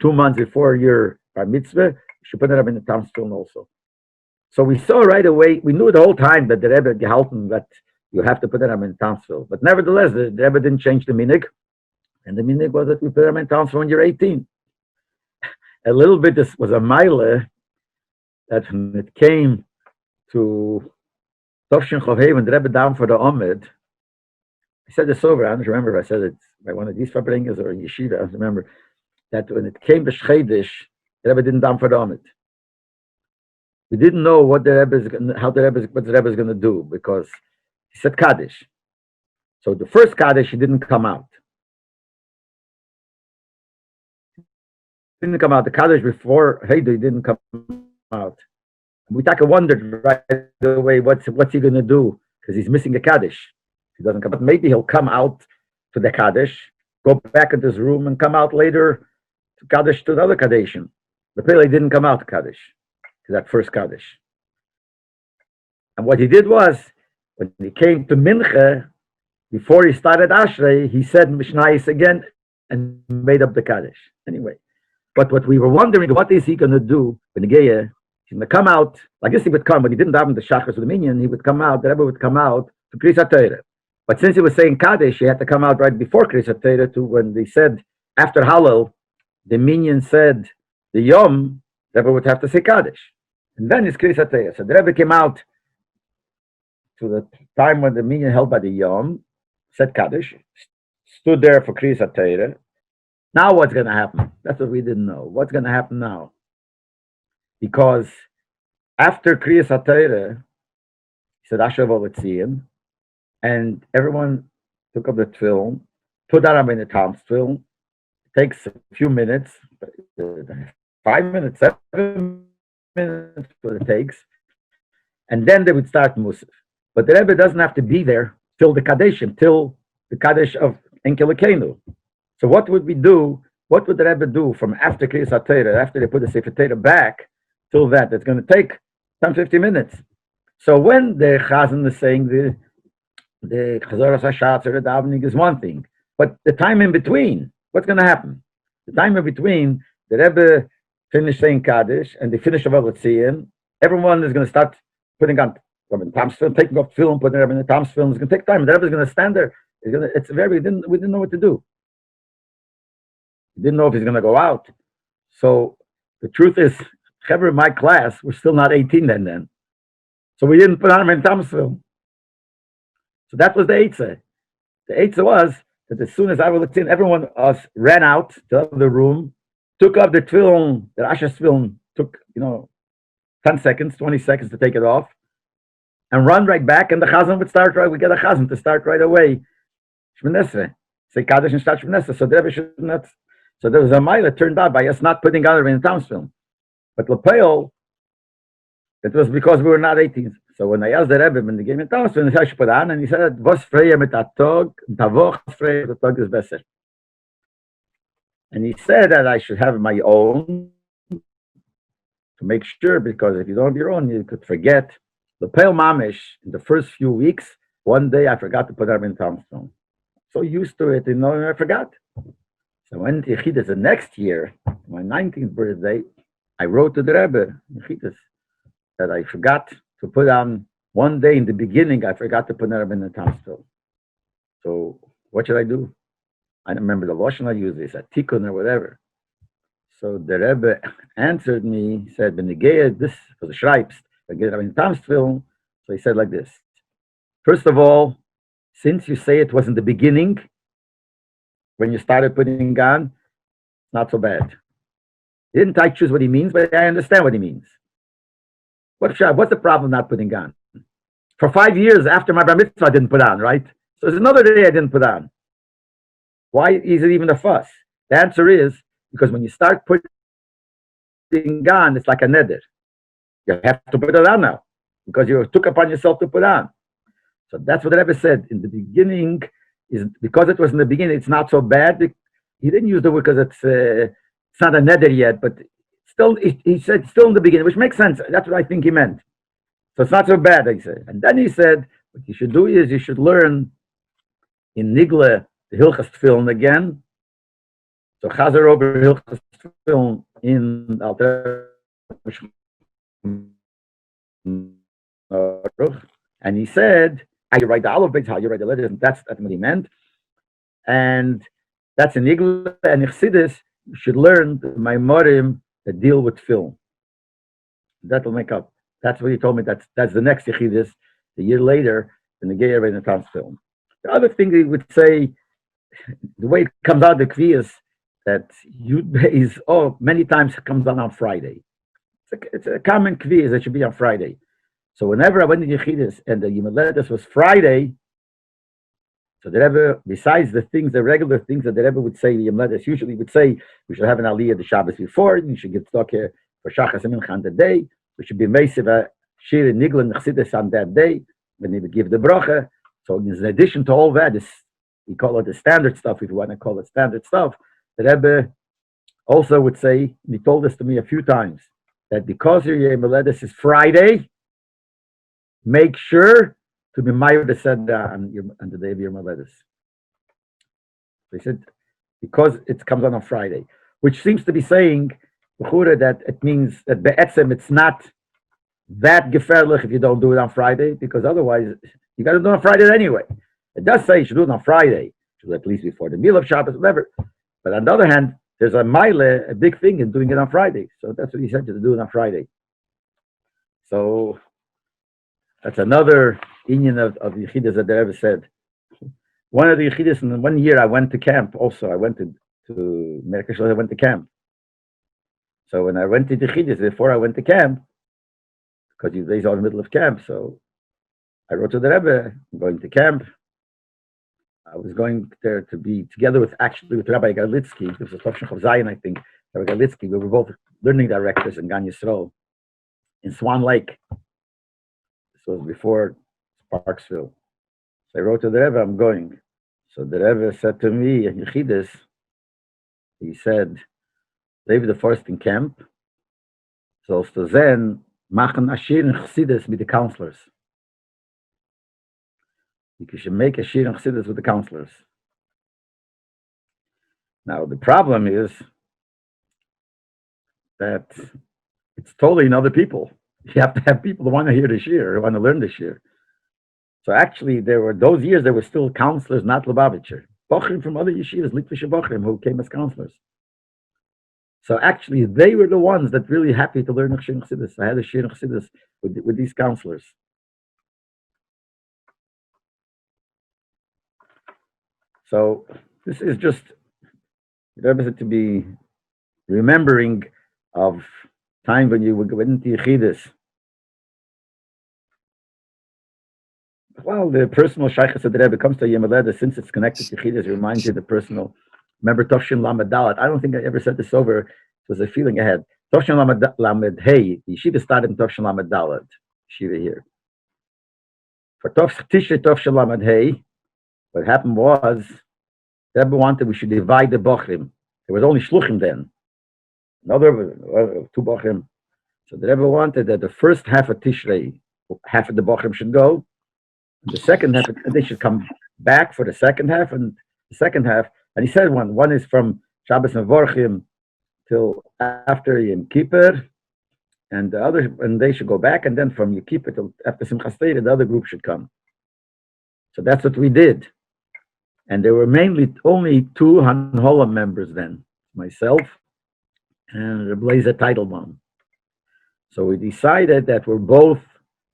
2 months before your Bar Mitzvah, you should put it up in the Tam's Film also. So we saw right away, we knew the whole time that the Rebbe gehalten that you have to put it up in Tam's Film. But nevertheless, the Rebbe didn't change the minig, and the minig was that we put it up in Tam's Film when you're 18. A little bit, this was a mile that when it came to Tovshin Chovhev and the Rebbe down for the Omid, I said this over, I don't remember if I said it by one of these Farbrengens or Yeshiva, I don't remember, that when it came to Shchedish, the Rebbe didn't down for the Omid. We didn't know what the Rebbe is going to do, because he said Kaddish. So the first Kaddish, he didn't come out. Didn't come out. The Kaddish before Heidu didn't come out. We wondered right away what's he going to do, because he's missing a Kaddish. He doesn't come out. Maybe he'll come out to the Kaddish, go back into his room, and come out later to Kaddish to the other Kaddishim. The Pele didn't come out to Kaddish, to that first Kaddish. And what he did was, when he came to Mincha, before he started Ashrei, he said Mishnayis again and made up the Kaddish. Anyway. But what we were wondering, what is he going to do when he's going to come out? I guess he would come, when he didn't have the Shachas with the Minyan, he would come out, the Rebbe would come out to Kriyas HaTorah. But since he was saying Kaddish, he had to come out right before Kriyas HaTorah, to when they said, after Hallel, the Minyan said the Yom, the Rebbe would have to say Kaddish. And then it's Kriyas HaTorah. So the Rebbe came out to the time when the Minyan held by the Yom, said Kaddish, stood there for Kriyas HaTorah. Now what's going to happen? That's what we didn't know. What's going to happen now? Because after Kriyas HaTorah, he said Asher V'Oletziyim, and everyone took up the tefillin, put that in the Tom's tefillin. It takes a few minutes, 5 minutes, 7 minutes, what it takes, and then they would start Musaf. But the Rebbe doesn't have to be there till the Kaddishim, till the Kaddish of Enkel Elokeinu. So what would we do? What would the Rebbe do from after Kriyas HaTorah, after they put the Sefer Torah back, till that? It's going to take 10-15 minutes. So when the Chazan is saying the Chazoras HaShatz or the davening is one thing, but the time in between, what's going to happen? The time in between, the Rebbe finished saying Kaddish and they finish Shabbos Tziyim. Everyone is going to start putting on Tom's film, taking off film, putting it in the Tom's film. It's going to take time. The Rebbe is going to stand there. We didn't know what to do. We didn't know if he's going to go out. So the truth is, Chaver in my class, we're still not 18 then. So we didn't put on him in Tom's film. So that was the Eitzah. The Eitzah was that as soon as I looked in, everyone else ran out to the room, took up the tefillin, the Asher's tefillin, took 10 seconds, 20 seconds to take it off, and run right back, and the Chazan would start right. We get a Chazan to start right away. Shemon Esrei, say Kaddish and start Shemon Esrei. So the Rebbe should not. So there was a mile that turned out by us not putting on in the Tom's film. But Lepeil, it was because we were not 18. So when I asked the Rebbe when they gave me Tom's film, I should put on, and he said, "Vos freya mit atog, tavoch freya mit atog is better." And he said that I should have my own to make sure, because if you don't have your own, you could forget. Lepeil mamish in the first few weeks, one day I forgot to put on in Tom's film. So used to it, I forgot. So when Yechidas the next year, my 19th birthday, I wrote to the Rebbe, Yechidas, that I forgot to put on one day in the beginning, I forgot to put them in the Tamsville. So what should I do? I don't remember the lotion I used, it's a tikkun or whatever. So the Rebbe answered me, said, "Benegea, this for the Schreibst, again in Tamstville." So he said like this: first of all, since you say it was in the beginning, when you started putting on, not so bad. Didn't I choose what he means, but I understand what he means. What's the problem not putting on? For 5 years after my bar mitzvah, I didn't put on, right? So there's another day I didn't put on. Why is it even a fuss? The answer is because when you start putting on, it's like a neder. You have to put it on now because you took upon yourself to put on. So that's what the Rebbe said in the beginning. Is because it was in the beginning, it's not so bad. He didn't use the word because it's not a neder yet, but still, he said still in the beginning, which makes sense. That's what I think he meant. So it's not so bad, I said. And then he said, what you should do is you should learn in Nigle the Hilchas Tefillin again. So Chazer over Hilchas Tefillin in Alter, and he said, how you write the Aleph Beis, how you write the letters, and that's what he meant. And that's in Nigle and Chassidus. You should learn the Maimorim that deal with film. That'll make up. That's what he told me. That's the next Yechidus. A year later, in the Geir in the Tans film. The other thing he would say, the way it comes out of the Kvi is that is many times it comes on Friday. It's a common Kvi is that it should be on Friday. So whenever I went to Yechidus and the Yimaletus was Friday, so the Rebbe, besides the things, the regular things that the Rebbe would say, the Yimaletus usually would say, we should have an Aliyah the Shabbos before, and you should get stuck here for Shachas and Mincha on the day. We should be Meisiv Shir and Nigla and Chassidus on that day when they would give the bracha. So in addition to all that, we call it the standard stuff, if you want to call it standard stuff. The Rebbe also would say, and he told this to me a few times, that because your Yimaletus is Friday, make sure to be Mayor the Seder on the day of your Yimaletus. They said, because it comes on Friday, which seems to be saying that it means that be'etzem it's not that gefährlich if you don't do it on Friday, because otherwise you got to do it on Friday anyway. It does say you should do it on Friday, you should at least before the meal of Shabbos, whatever. But on the other hand, there's a mile, a big thing in doing it on Friday. So that's what he said to do it on Friday. So that's another union of Yechidus that the Rebbe said. One of the Yechidus, in 1 year I went to camp also. I went to America, I went to camp. So when I went to Yechidus, before I went to camp, because these are in the middle of camp, so I wrote to the Rebbe, I'm going to camp. I was going there to be together with Rabbi Galitsky. This was Topshach of Zion, I think. Rabbi Galitsky, we were both learning directors in Gan Yisrael in Swan Lake. This was before Sparksville. So I wrote to the Rebbe, I'm going. So the Rebbe said to me in Yechidus, he said, Leave the first in camp, sollst du sehen, machen Ashir and Chassidus with the counselors. You should make Ashir and Chassidus with the counselors. Now, the problem is that it's totally in other people. You have to have people who want to hear the shir, who want to learn the shir. So actually, there were those years, there were still counselors, not Lubavitcher. Bochrim from other yeshivas, Litvische Bochrim, who came as counselors. So actually, they were the ones that really happy to learn Shir and Chassidus. I had a Shir and Chassidus with these counselors. So this is just to be remembering of time when you would go into Yechidus. Well, the personal shaykhus of the Rebbe comes to Yom since it's connected to Yechidus, reminds you of the personal. Remember Tovshin Lamed Dalet. I don't think I ever said this over. It was a feeling I had. Tovshin Lamed Hey. The Yeshiva started in Tovshin Lamed Dalet. Yeshiva here. For Tovshin Lamed Hey, what happened was, the Rebbe wanted we should divide the Bochrim. There was only Shluchim then. Another 2 Bochrim. So the Rebbe wanted that the first half of Tishrei, half of the Bochrim should go. And the second half, they should come back for the second half. And the second half, and he said one is from Shabbos and Vorchim till after Yom Kippur, and the other, and they should go back, and then from Yom Kippur till after Simchas Torah, the other group should come. So that's what we did. And there were mainly only 2 Hanhola members then, myself and Rebbe Teitelbaum. So we decided that we're going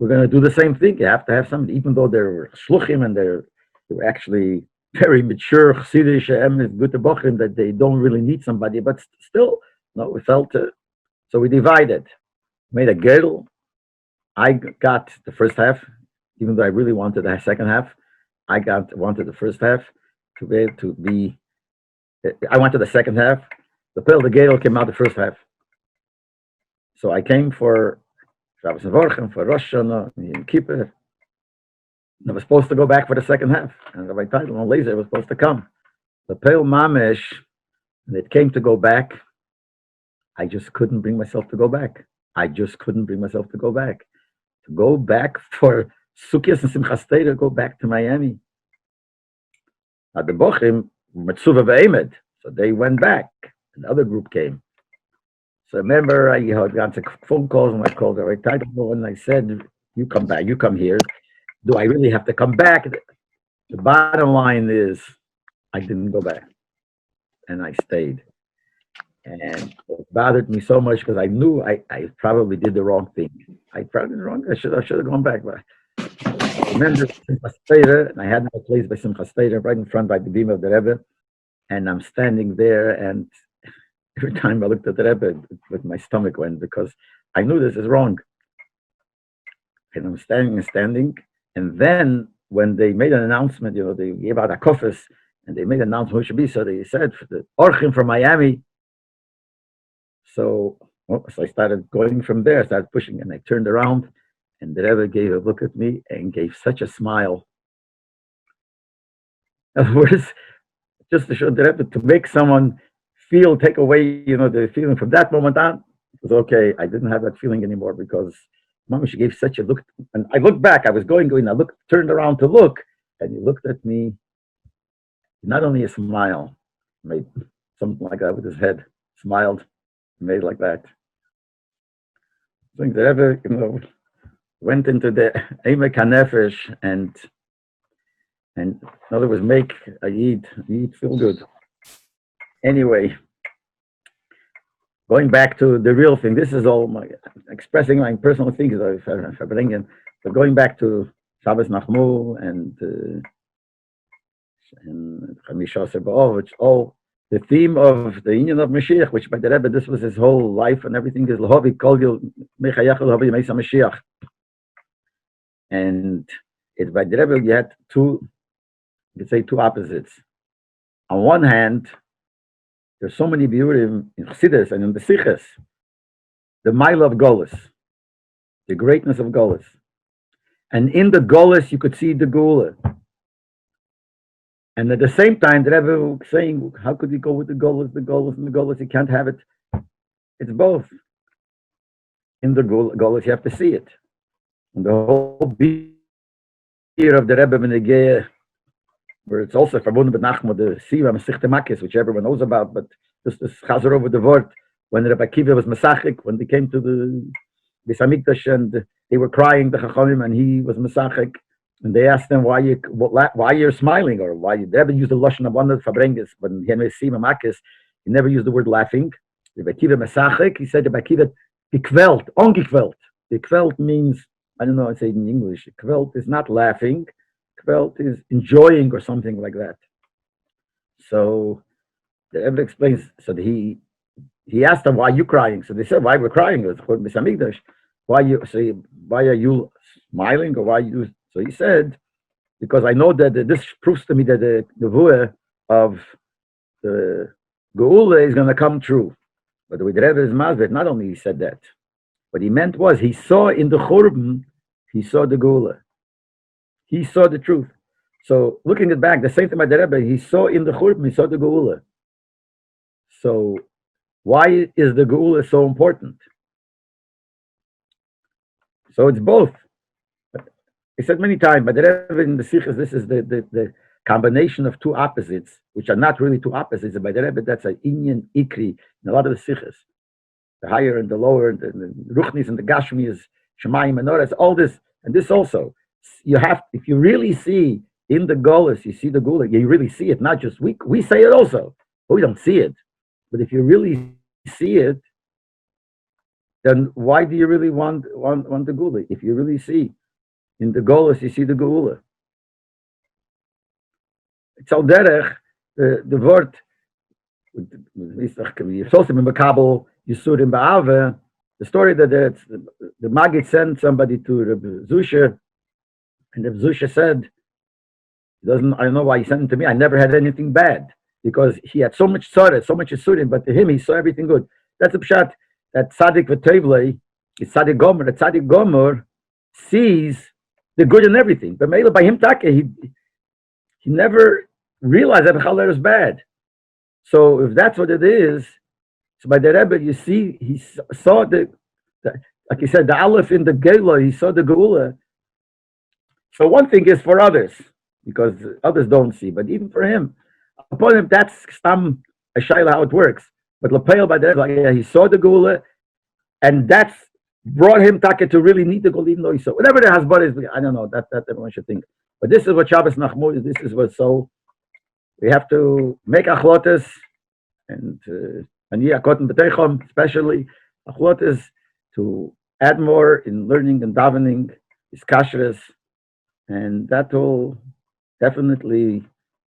to do the same thing. You have to have somebody, even though they're shluchim and they're actually very mature, chassidish, gute bochim, that they don't really need somebody, but still, no, we felt, so we divided, made a Gedola. I got the first half, even though I really wanted the second half. I wanted the first half to be, I wanted the second half. The Gedola came out the first half. So I came for Shabbos and Vorchen, for Rosh and Kippur. I was supposed to go back for the second half, and Rabbi Teitelbaum later was supposed to come. The Pale Mamesh, and it came to go back. I just couldn't bring myself to go back. To go back for Sukkot and Simchas Torah, go back to Miami. Now the Bochim, Metzuva Ve'emed, so they went back. Another group came. So remember, I had gotten phone calls, and I called Rabbi Teitelbaum, and I said, you come back, you come here. Do I really have to come back? The bottom line is, I didn't go back, and I stayed. And it bothered me so much because I knew I probably did the wrong thing. I should have gone back. But I remember Simchas Torah, and I had my place by Simchas Torah right in front by the beam of the Rebbe, and I'm standing there, and every time I looked at the Rebbe, with my stomach went, because I knew this is wrong. And I'm standing, and then when they made an announcement, they gave out a kofis, and they made an announcement who it should be. So they said, the Orchim from Miami. So I started going from there, I started pushing, and I turned around, and the Rebbe gave a look at me and gave such a smile. In other words, just to show the Rebbe, to make someone take away, the feeling from that moment on, it was okay. I didn't have that feeling anymore because Mama, she gave such a look, and I looked back, I was going, I turned around to look, and he looked at me, not only a smile, made something like that with his head, smiled, made like that. I think the Rebbe, went into the Emek HaNefesh and in other words, make a Yid feel good. Anyway, going back to the real thing, this is all expressing my personal things of Farbrengen, but going back to Shabbos Nachamu and Chamisha Seba'ov, which all the theme of the union of Mashiach, which by the Rebbe, this was his whole life and everything, is Lahavi Kol Yil Mechayach Lahavi Meisa Mashiach. And it by the Rebbe, you had two opposites. On one hand, there's so many biurim in Chassidus and in the Sichos, the mile of Golis, the greatness of Golis. And in the Golis, you could see the Geula. And at the same time, the Rebbe was saying, how could you go with the Golis, and the Golis? You can't have it. It's both. In the Golis, you have to see it. And the whole beer of the Rebbe Menegeh, where it's also verbunden with Nachamu, the Siva, Mesichte Makis, which everyone knows about, but just this chazer over the word, when Rabbi Akiva was Mesachik, when they came to the Beis Hamikdash and they were crying, the Chachamim, and he was Mesachik, and they asked him why you're smiling, or why you never used the Lashon of one of Farbrengen, but in Henry Siva Makis, he never used the word laughing. Rabbi Akiva Mesachik, he said Rabbi Akiva, gekwelt, ongekwelt. Gekwelt means, I don't know how to say it in English, gekwelt is not laughing, Kvelt is enjoying or something like that. So the Rebbe explains, so he asked them, why are you crying? So they said, why we're crying? It was Beis Hamikdash. Why are you smiling, or why you? So he said, because I know that this proves to me that the nevuah of the Geula is going to come true. But with Rebbe is Masbet, not only he said that, what he meant was he saw in the Churban, he saw the Geula. He saw the truth. So looking it back, the same thing by the Rebbe, he saw in the Churban, he saw the Geula. So why is the Geula so important? So it's both. He said many times, but the Rebbe in the Sichos, this is the combination of two opposites, which are not really two opposites. By the Rebbe, that's an Inyan Ikri in a lot of the Sichos. The higher and the lower, and the Ruchnis and the Gashmis, Shemayim and Noras, all this, and this also. You have, if you really see in the Golis, you see the Geula, you really see it, not just we say it also, but we don't see it. But if you really see it, then why do you really want the Geula? If you really see in the Golas, you see the Geula. It's al derech, the word, the story that the Maggid sent somebody to Rabbi Zusha, and Rabbi Zusha said, I don't know why he sent him to me. I never had anything bad because he had so much tzara, so much isurim, but to him he saw everything good. That's a pshat that tzaddik v'tevlei is tzaddik gomer. That tzaddik gomer sees the good in everything. But maybe by him take he never realized that Chaler is bad. So if that's what it is, so by the Rebbe you see he saw the like he said the Aleph in the Gedola, he saw the Geula. So one thing is for others, because others don't see, but even for him, upon him, that's stam a shayla how it works. But Lapel by the like, yeah, he saw the Geula, and that's brought him taka to really need the Geula, even though he saw whatever the hasbar is. I don't know that everyone should think. But this is what Shabbos Nachamu is. This is what so we have to make achlotas and especially achlotas to add more in learning and davening is kashrus, and that will definitely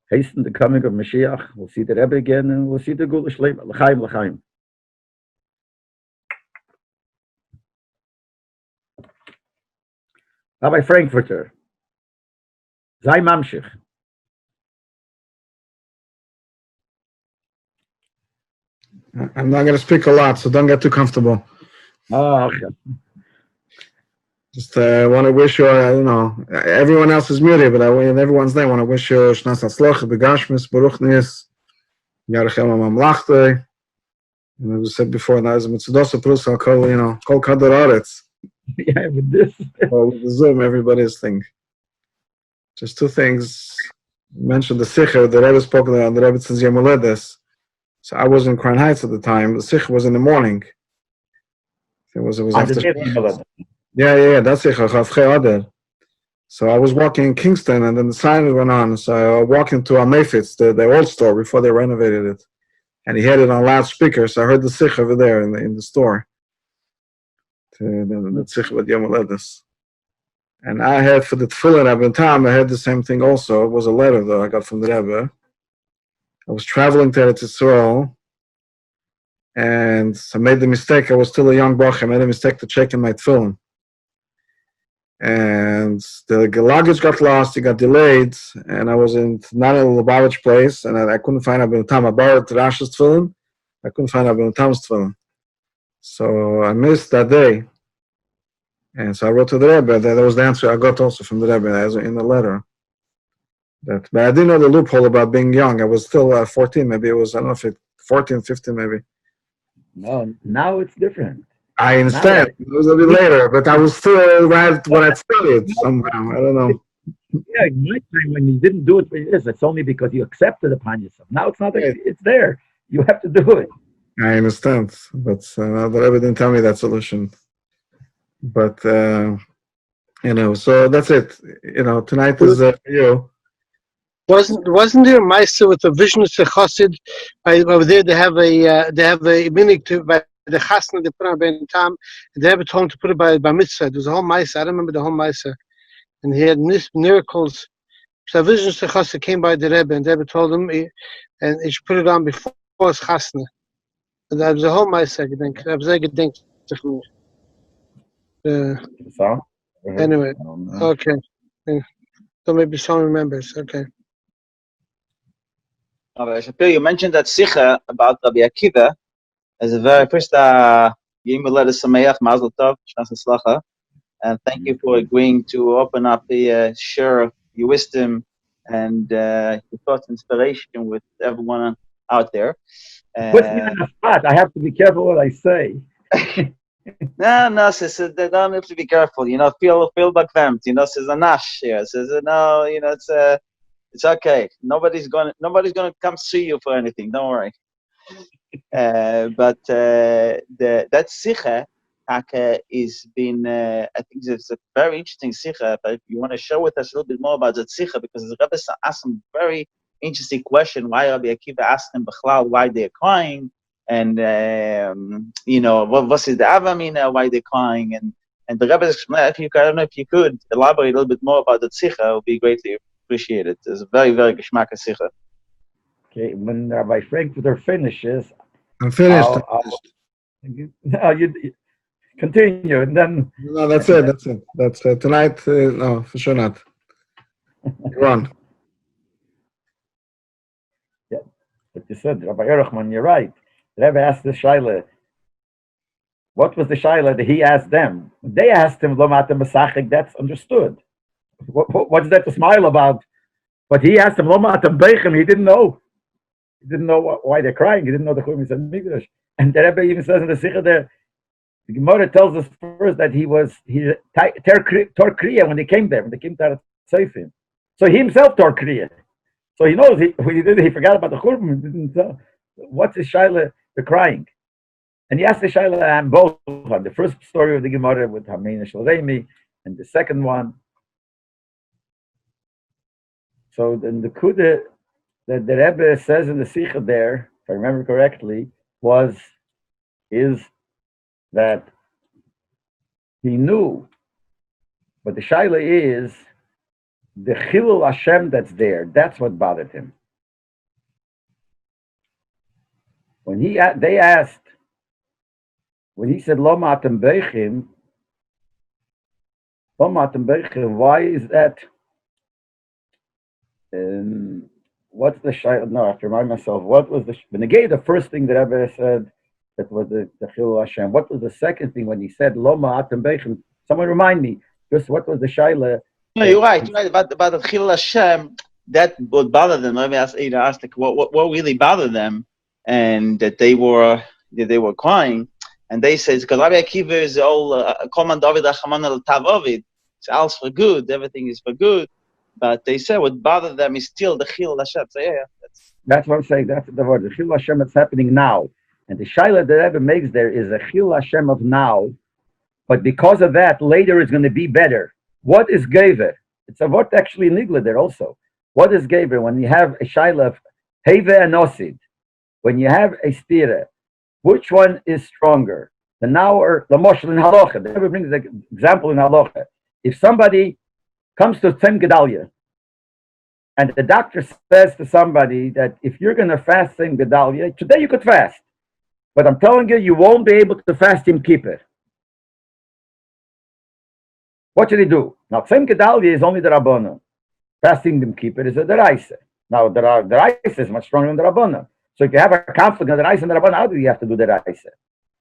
hasten the coming of Mashiach. We'll see the Rebbe again, and we'll see the Geula Shleima. L'chaim, l'chaim. Rabbi Frankfurter, Zay Mamshich. I'm not going to speak a lot, so don't get too comfortable. Oh, okay. Just want to wish you, everyone else is muted, but in everyone's name, I want to wish you Shnas Hatzlacha, Begashmis, Baruch Nis, Yarechel Mamlachte. And as I said before, now is Mitzudos Prus Al Kol, Kol Kadar Aretz. Yeah, with this. With the Zoom, everybody's thing. Just two things. You mentioned the Sikha, the Rebbe spoke on the Rebbe Tzenzia Moledes. So I was in Crown Heights at the time. The Sikha was in the morning. It was after. Yeah, that's it. So I was walking in Kingston, and then the sign went on. So I walked into Amefitz, the old store, before they renovated it. And he had it on loudspeaker, so I heard the sikh over there in the store. The sikh with Yom Haledes. And I had, for the tefillin Rabbi Tam, I had the same thing also. It was a letter, though, I got from the Rebbe. I was traveling to Eretz Yisrael, and I made the mistake. I was still a young bach. I made a mistake to check in my tefillin. And the luggage got lost, it got delayed, and I was not in a Lubavitch place, and I couldn't find Rabbi Tam. I borrowed Rash's tefillin. I couldn't find Rabbi Tam's tefillin. So I missed that day. And so I wrote to the Rebbe. That was the answer I got also from the Rebbe as in the letter. But I didn't know the loophole about being young. I was still 14, maybe it was, I don't know if it 14, 15 maybe. No, now it's different. I understand. It was a bit later, but I was still right when I started somehow. I don't know. Yeah, in my time when you didn't do it for this, it's only because you accepted upon yourself. Now it's not, it's there. You have to do it. I understand, but the Rebbe didn't tell me that solution. But, so that's it. Tonight is for you. Wasn't there a Meister with a vision of Chassid over there? They have a minig to by the Chasna they put on Ben Tam. They have told him to put it by Mitzvah. There was a whole Meister. I don't remember the whole Meister, and he had miracles. So a vision of Chassid came by the Rebbe, and the Rebbe told him, and he should put it on before his Chasna. And that was a whole Meister. I think that was a good thing for me. Anyway, okay. So maybe someone remembers. Okay. Rabbi Schapiro, you mentioned that Sikha about Rabbi Akiva as a very first Yom Haledes Sameach, Mazel Tov, Shnas Hatzlacha, and thank you for agreeing to open up the share your wisdom and your thoughts and inspiration with everyone out there. Put me on the spot. I have to be careful what I say. No, says they don't have to be careful. Feel bakvemt. Says a nash here. Says no. It's okay. Nobody's gonna come see you for anything. Don't worry. But that sikha is been. I think it's a very interesting sikha. But if you want to share with us a little bit more about that sikha, because the Rebbe asked some very interesting question. Why Rabbi Akiva asked them Bechlal why they're crying, and what is the avamina, why they're crying, and the Rebbe explained. I don't know if you could elaborate a little bit more about the tzikha, it would be greatly appreciated. It's a very, very geschmack tzikha. Okay, when Rabbi Frankfurter finishes, I'm finished. you continue, and then. No, that's it. That's tonight. No, for sure not. Go on. Yeah, but you said, Rabbi Yeruchman, you're right. The Rebbe asked the Shaila, what was the Shaila that he asked them? When they asked him, Lomata Masachik, that's understood. What's that to smile about? But he asked him, Lomata Beichem, he didn't know. He didn't know why they're crying. He didn't know the Chumash and Migdash. And the Rebbe even says in the Sikha there, the Gemara tells us first that he tore Kriya when they came there, when they came to Seifim. So he himself tore Kriya. So he knows he forgot about the Churban. He didn't tell. What's the Shaila? The crying. And he asked the Shaila and both on the first story of the Gemara with Hamein Shalvemi, and the second one. So then the Kuda that the Rebbe says in the Sikha there, if I remember correctly, is that he knew, but the Shaila is the Chilul Hashem that's there. That's what bothered him. When they asked, when he said Lo Ma'atem Beichim, why is that? What's the Shaila? No, I have to remind myself. What was the first thing that Rebbe said? That was the Chilul Hashem. What was the second thing when he said Lo Ma'atem Beichem? Someone remind me. Just what was the Shaila? No, you're right. About the Chilul Hashem, that would bother them. Let me ask like, what really bothered them, and that they were crying, and they said because Rabbi Akiva is all Kol David Rachaman al Tav Ovid. It's all for good. Everything is for good. But they said what bothered them is still the Chilul Hashem. So that's what I'm saying. That's the word. The Chilul Hashem that's happening now. And the Shaila that Rebbe makes there is a Chilul Hashem of now, but because of that, later it's going to be better. What is Gever? It's a what actually in Nigla there also. What is Gever? When you have a Shaila of Heve and Osid, when you have a Stira, which one is stronger? The now or the Moshel in Halacha? The Rebbe brings the example in Halacha. If somebody comes to Tzem Gedalia, and the doctor says to somebody that if you're going to fast Tzem Gedalia, today you could fast. But I'm telling you, you won't be able to fast Yom Kippur. What should he do? Now, Tzem Gedalia is only the Rabbanon. Fasting Yom Kippur is a Deraisa. Now, the Deraisa is much stronger than the Rabbanon. So if you have a conflict of the Deraisa and the Rabbanon, how do you have to do the Deraisa?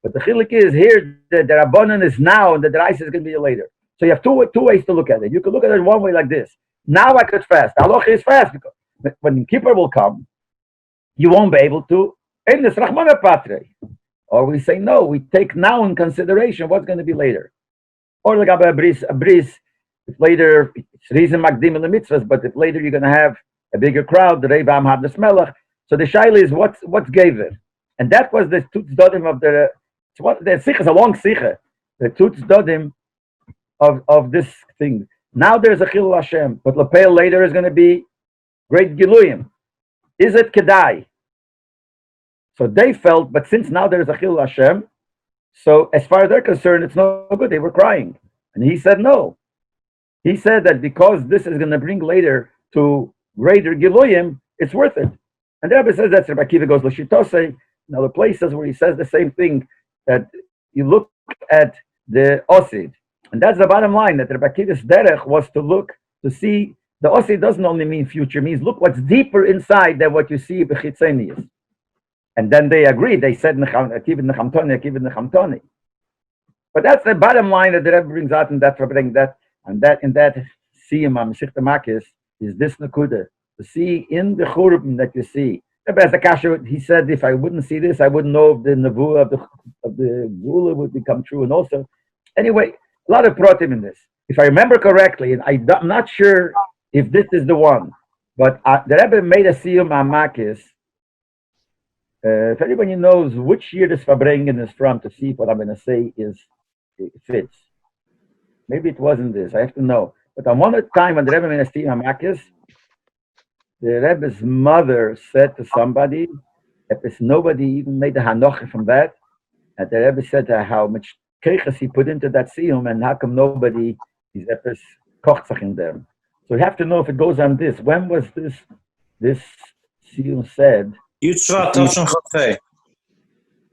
But the Chilik is here, the Rabbanon is now, and the Deraisa is going to be later. So you have two ways to look at it. You can look at it one way like this. Now I could fast. The halacha is fast because when Yom Kippur will come, you won't be able to. Or we say no, we take now in consideration what's going to be later. Or like a bris, if later it's reason makdim in the mitzvahs, but if later you're going to have a bigger crowd, the Revam had the smelach. So the shaila is what's gever, and that was the tutz dodim of the sikha is a long sikha, the tutz dodim of this thing. Now there's a chilul Hashem, but lapel later is going to be great giluyim. Is it kedai? So they felt, but since now there's a chilul Hashem, so as far as they're concerned, it's no good. They were crying, and he said no. He said that because this is going to bring later to greater giluyim, it's worth it. And the Rebbe says that Rabbi Akiva goes l'shitosei. Now the places where he says the same thing, that you look at the osid, and that's the bottom line. That Rabbi Akiva's derech was to look to see the osid doesn't only mean future, it means look what's deeper inside than what you see b'chitzenius. And then they agreed. They said Akiva nechamtoni. But that's the bottom line that the Rebbe brings out in that Farbrengen, that and that in that siyum Masechta Makis is this nakuda. To see in the churban that you see. As the kasha, he said, if I wouldn't see this, I wouldn't know if the nevuah of the gula would become true. And also, anyway, a lot of protim in this. If I remember correctly, and I'm not sure if this is the one, but the Rebbe made a siyum amakis. If anybody knows which year this Farbrengen is from, to see if what I'm going to say fits. Maybe it wasn't this. I have to know. But on one time when the Rebbe made a siyum amakis, the Rebbe's mother said to somebody nobody even made a hanocha from that. And the Rebbe said how much keiches he put into that siyum, and how come nobody is epis kochzach in them. So we have to know if it goes on this. When was this siyum said? Yutzvat Toshen Chofei.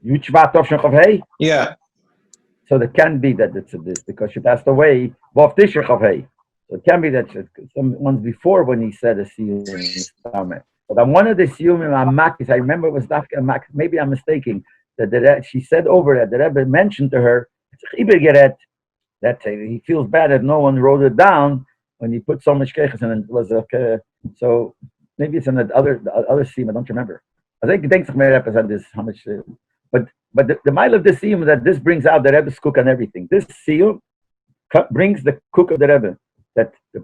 Yuchvat Toshen Chofei? Yeah. So it can be that it's this because she passed away. Vov Tisha Chofei. So it can be that some ones before when he said a siyum. But on one of the siyum in Amakis, I remember it was Dafka Amakis. Maybe I'm mistaken. That she said over that the Rebbe mentioned to her that he feels bad that no one wrote it down when he put so much keiches and it was so maybe it's in the other siyum. I don't remember. I think it thinks may represent this how much. But the mile of this siyum that this brings out the Rebbe's cook and everything. This siyum brings the cook of the Rebbe. That you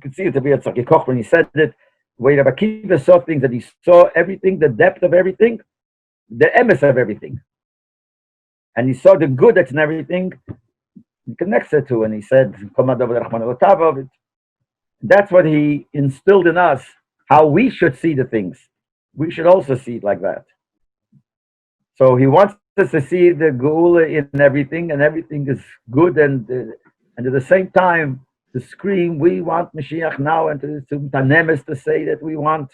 can see it to be a tzachikoch when he said it. Where Rabbi Akiva saw things that he saw everything, the depth of everything, the emes of everything, and he saw the good that's in everything. He connects it to, and he said, "That's what he instilled in us. How we should see the things. We should also see it like that." So he wants us to see the geula in everything, and everything is good, and at the same time to scream, "We want Mashiach now," and to Tanemes to say that we want.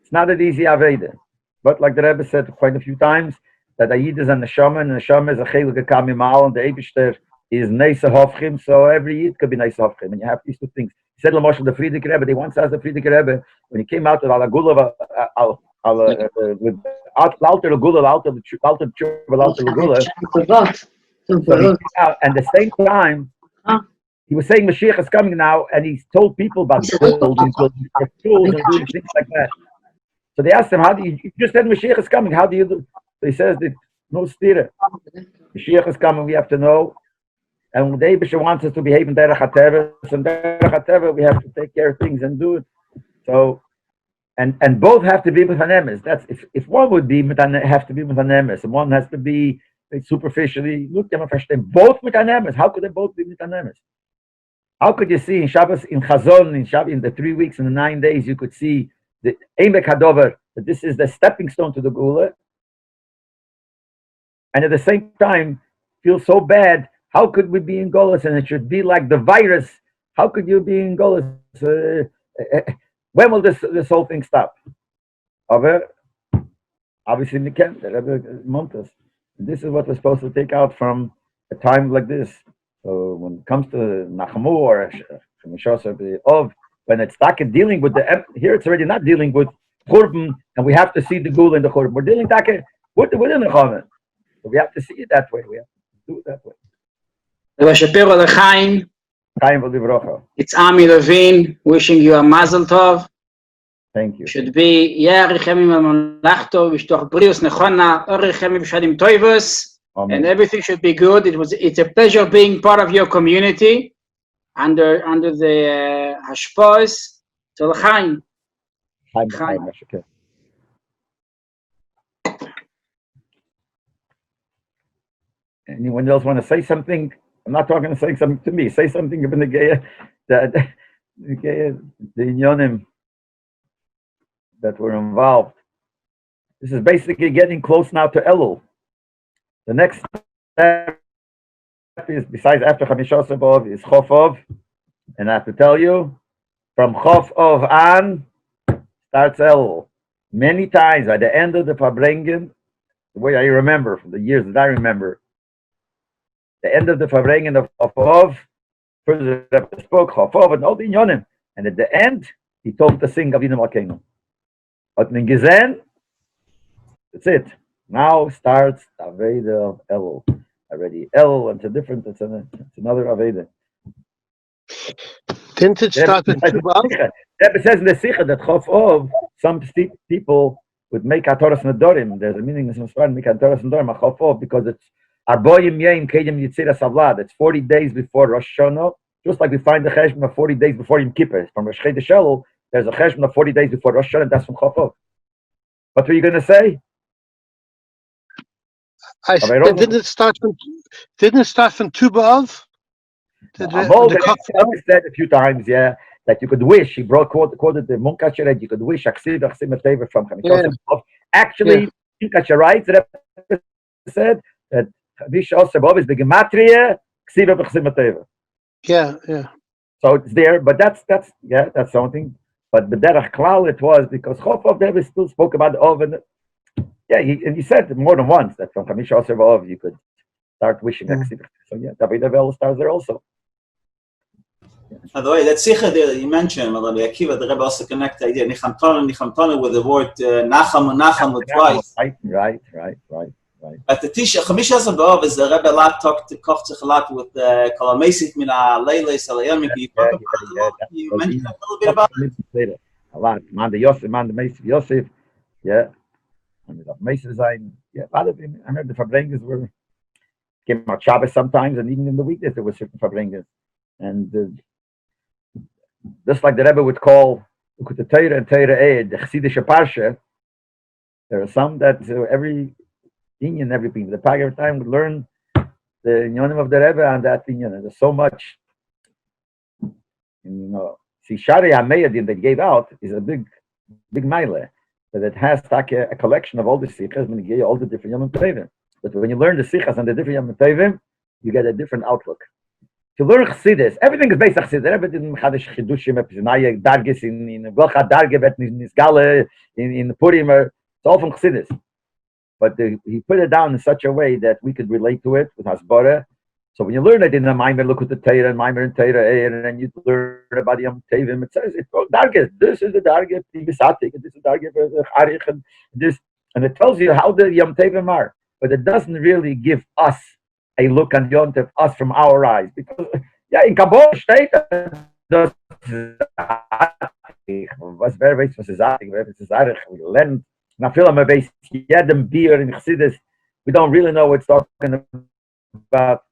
It's not an easy aveda. But like the Rebbe said quite a few times, that Ayid is a neshama, and the neshama is a chelik kamimal, and the Eibishter is neisa hofchim, so every Yid could be neisa hofchim, and you have these two things. He said Lamosh the Friedrich Rebbe, they once asked the Friedrich Rebbe, when he came out with Alagula, with Alter Lagula, Alter Lagula, so he came out, and at the same time, he was saying Mashiach is coming now, and he told people about building schools and doing things like that. So they asked him, "How do you just said Mashiach is coming? How do you do?" So he says that no stira. Mashiach is coming. We have to know, and the Eibusha wants us to behave in derech hateva. So in derech hateva, we have to take care of things and do it. So, and both have to be with an emes. That's if one would be have to be with an emes, and one has to be superficially. Look, both with an emes. How could they both be with an emes? How could you see in Shabbos, in Chazon, in Shabbos, in the 3 weeks and the 9 days, you could see the Emek Hadover, that this is the stepping stone to the Geula, and at the same time feel so bad. How could we be in Golas? And it should be like the virus. How could you be in Golas? When will this whole thing stop? Obviously, we can't. The Rebbe month us. This is what we're supposed to take out from a time like this. So when it comes to Nachamu or of when it's stuck dealing with here, it's already not dealing with Churban, and we have to see the Gula in the Churban. We're dealing within the Churban. So we have to see it that way. We have to do it that way. Rabbi Schapiro L'chaim. Chaim v'livrocha. It's Ami Levine wishing you a Mazel Tov. Thank you. Should be Yarichem Imam Lachto Vishtoch Brius Nechona Orichem Vishadim Toivus. And everything should be good. It's a pleasure being part of your community under the Hashpos. So L'chaim. Chaim. Anyone else want to say something? I'm not talking to say something to me. Say something about the Inyonim that were involved. This is basically getting close now to Elul. The next step is, besides after Chamisha Sabov, is Chofov. And I have to tell you, from Chofov on, starts Elul. Many times, at the end of the Farbrengen, the way I remember, from the years that I remember, the end of the Farbrengen of Chofov, first the Rebbe spoke, Chofov, and all the Inyonim. And at the end, he told to sing Avinu Malkeinu. But in Gezen, that's it. Now starts the Aveda of Elul. Already Elul, and it's another Aveda. Didn't it start with Rebbe says in the Sikha that Chofov, some people would make Hatoras Nadorim. There's a meaning in some Sfarim, make Hatoras Nadorim, Chofov, because it's Arboyim Yein Kedim Yitzira Savlad. It's 40 days before Rosh Hashanah, just like we find the Cheshbon of 40 days before Yom Kippur. From Rosh Chodesh Elul, there's a Cheshbon of 40 days before Rosh Hashanah, and that's from Chofov. What were you going to say? Didn't it start from Tu B'Av? I've said a few times, yeah. that you could wish. He quoted the Munkasher that you could wish Aksiv Teva from Chamishos. Actually, Munkasher writes that said that Chamishos is the Gematria Ksiv Teva. Yeah. So it's there, but that's something. But B'derech Klal it was because Chofov Rebbe still spoke about the oven. Yeah, he said more than once that from Chamisha Osir you could start wishing. So yeah, David Avel starts there also. By the way, that Sikha there that you mentioned, Rabbi Akiva, the Rebbe also connect the idea Nichamtana with the word Nachamu twice. Right. But the Tisha Chamisha Osir is the Rebbe lot talked to Kovtzich a lot with Kol HaMesik Mina Leilei Salayam. You mentioned a little bit about it. A lot. Man the Yosef, man the Mesif Yosef. Yeah. And the Mesif Zayin. Yeah, a lot of them. I heard the Farbrengen were came out Shabbos sometimes, and even in the weekdays there were certain Farbrengen. And just like the Rebbe would call the Torah and Torah Eid, the Chassidische Parsha, there are some that every Indian, everything, the Pag every time would learn the Inyanim of the Rebbe and that Inyan. There's so much. And, see, Shari HaMeyadin that gave out is a big Meile. That it has like a collection of all the Sikhas and gave all the different Yom Tovim. But when you learn the Sikhas and the different Yom Tovim, you get a different outlook. To learn Chassidus, everything is based on Chassidus. Everything is Chadash Chidushim, Epizanaya, Dargis, in Velcha Darge, Bet Nisgale, in Purim, it's all from Chassidus. But he put it down in such a way that we could relate to it with Hasbara. So when you learn it in the Maimer, look at the Torah and Maimer and Torah, and then you learn about Yom Tovim, it says it's Dargis. This is the Dargis, Tivisatik, and this is the Dargis for the Charich, and this, and it tells you how the Yom Tovim are. But it doesn't really give us a look on Yom Tov, us from our eyes, because in Kabul state das was very we learn na film based jedem beer in Chassidus. We don't really know what it's talking about.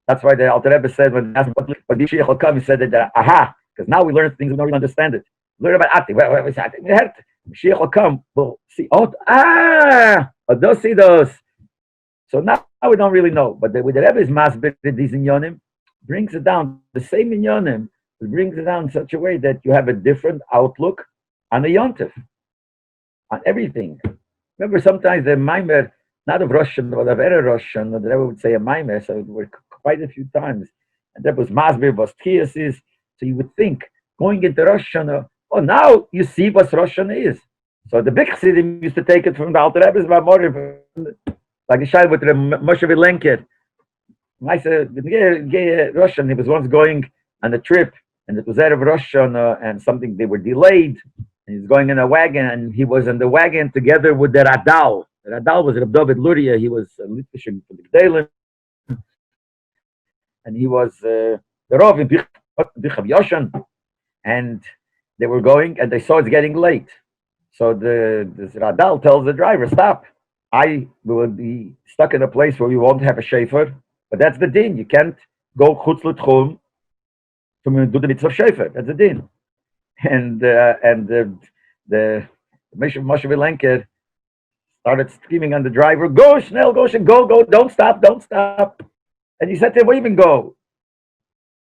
That's why the Alter Rebbe said when asked what Mashiach will come, he said that because now we learn things we don't really understand it. Learn about Ati. Where Mashiach will come, we'll see. Those see those. So now we don't really know, but with the Rebbe's masbir, these inyonim brings it down. The same inyonim brings it down in such a way that you have a different outlook on the yontif, on everything. Remember, sometimes the maimer, not of Rosh, but of Erev Rosh, the Rebbe would say a maimer, so it were quite a few times. And that was masbir, was kiyasis. So you would think going into Rosh Hashanah, now you see what Rosh Hashanah is. So the big chassidim used to take it from the Alter Rebbe's Mamorim. Like the Shai with the Moshe Vilenker. I said, Rosh Hashanah, he was once going on a trip, and it was out of Rosh Hashanah, and something, they were delayed, and he was going in a wagon, and he was in the wagon together with the Radal. The Radal was Reb David Luria, he was a Litvish for the Gedola, and he was the Rav in Bichav Yoshan, and they were going, and they saw it's getting late. So the Radal tells the driver, stop. I will be stuck in a place where we won't have a shofar, but that's the din. You can't go chutz l'tchum to do the mitzvah of shofar. That's the din. And the Moshe Vilenker started screaming on the driver, "Go, Schnell, go, go, don't stop. And he said to him, "Where you even go?"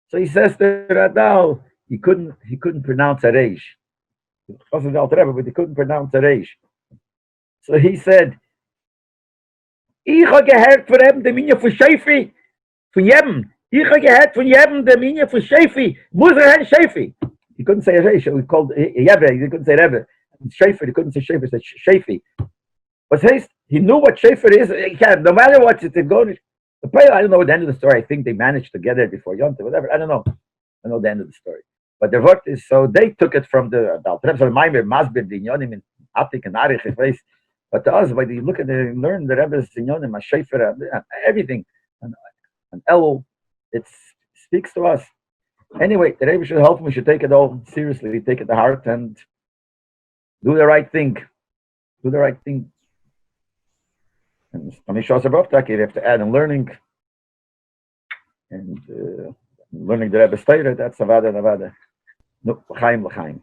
So he says to Radal, he couldn't pronounce a reish. It wasn't the Alter Rebbe, but he couldn't pronounce a reish. So he said, ich habe gehört von ihm, der Minja von Schäfi, von jedem. Ich habe gehört von jedem, der Minja von Schäfi. Muss ein Schäfi. He couldn't say Reish, he called Yebe, he couldn't say Rebbe. Schäfer, he couldn't say Schäfer, he said Schäfi. But he knew what Schäfer is, he can't, no matter what, it's going to play. I don't know the end of the story. I think they managed to get it before Yom Tov, whatever, I don't know. I know the end of the story. But the word is, so they took it from the Alter Rebbe, Maimer, Masbir, the Inyonim, in Atik and Arich, but to us, when you look at it, learn the Rebbe's Inyonim, Shefer, everything, and El, it speaks to us. Anyway, the Rebbe should help. We should take it all seriously, take it to heart, and do the right thing. Do the right thing. And you have to add in learning, and learning the Rebbe's Torah. That's Avada. No, l'chaim.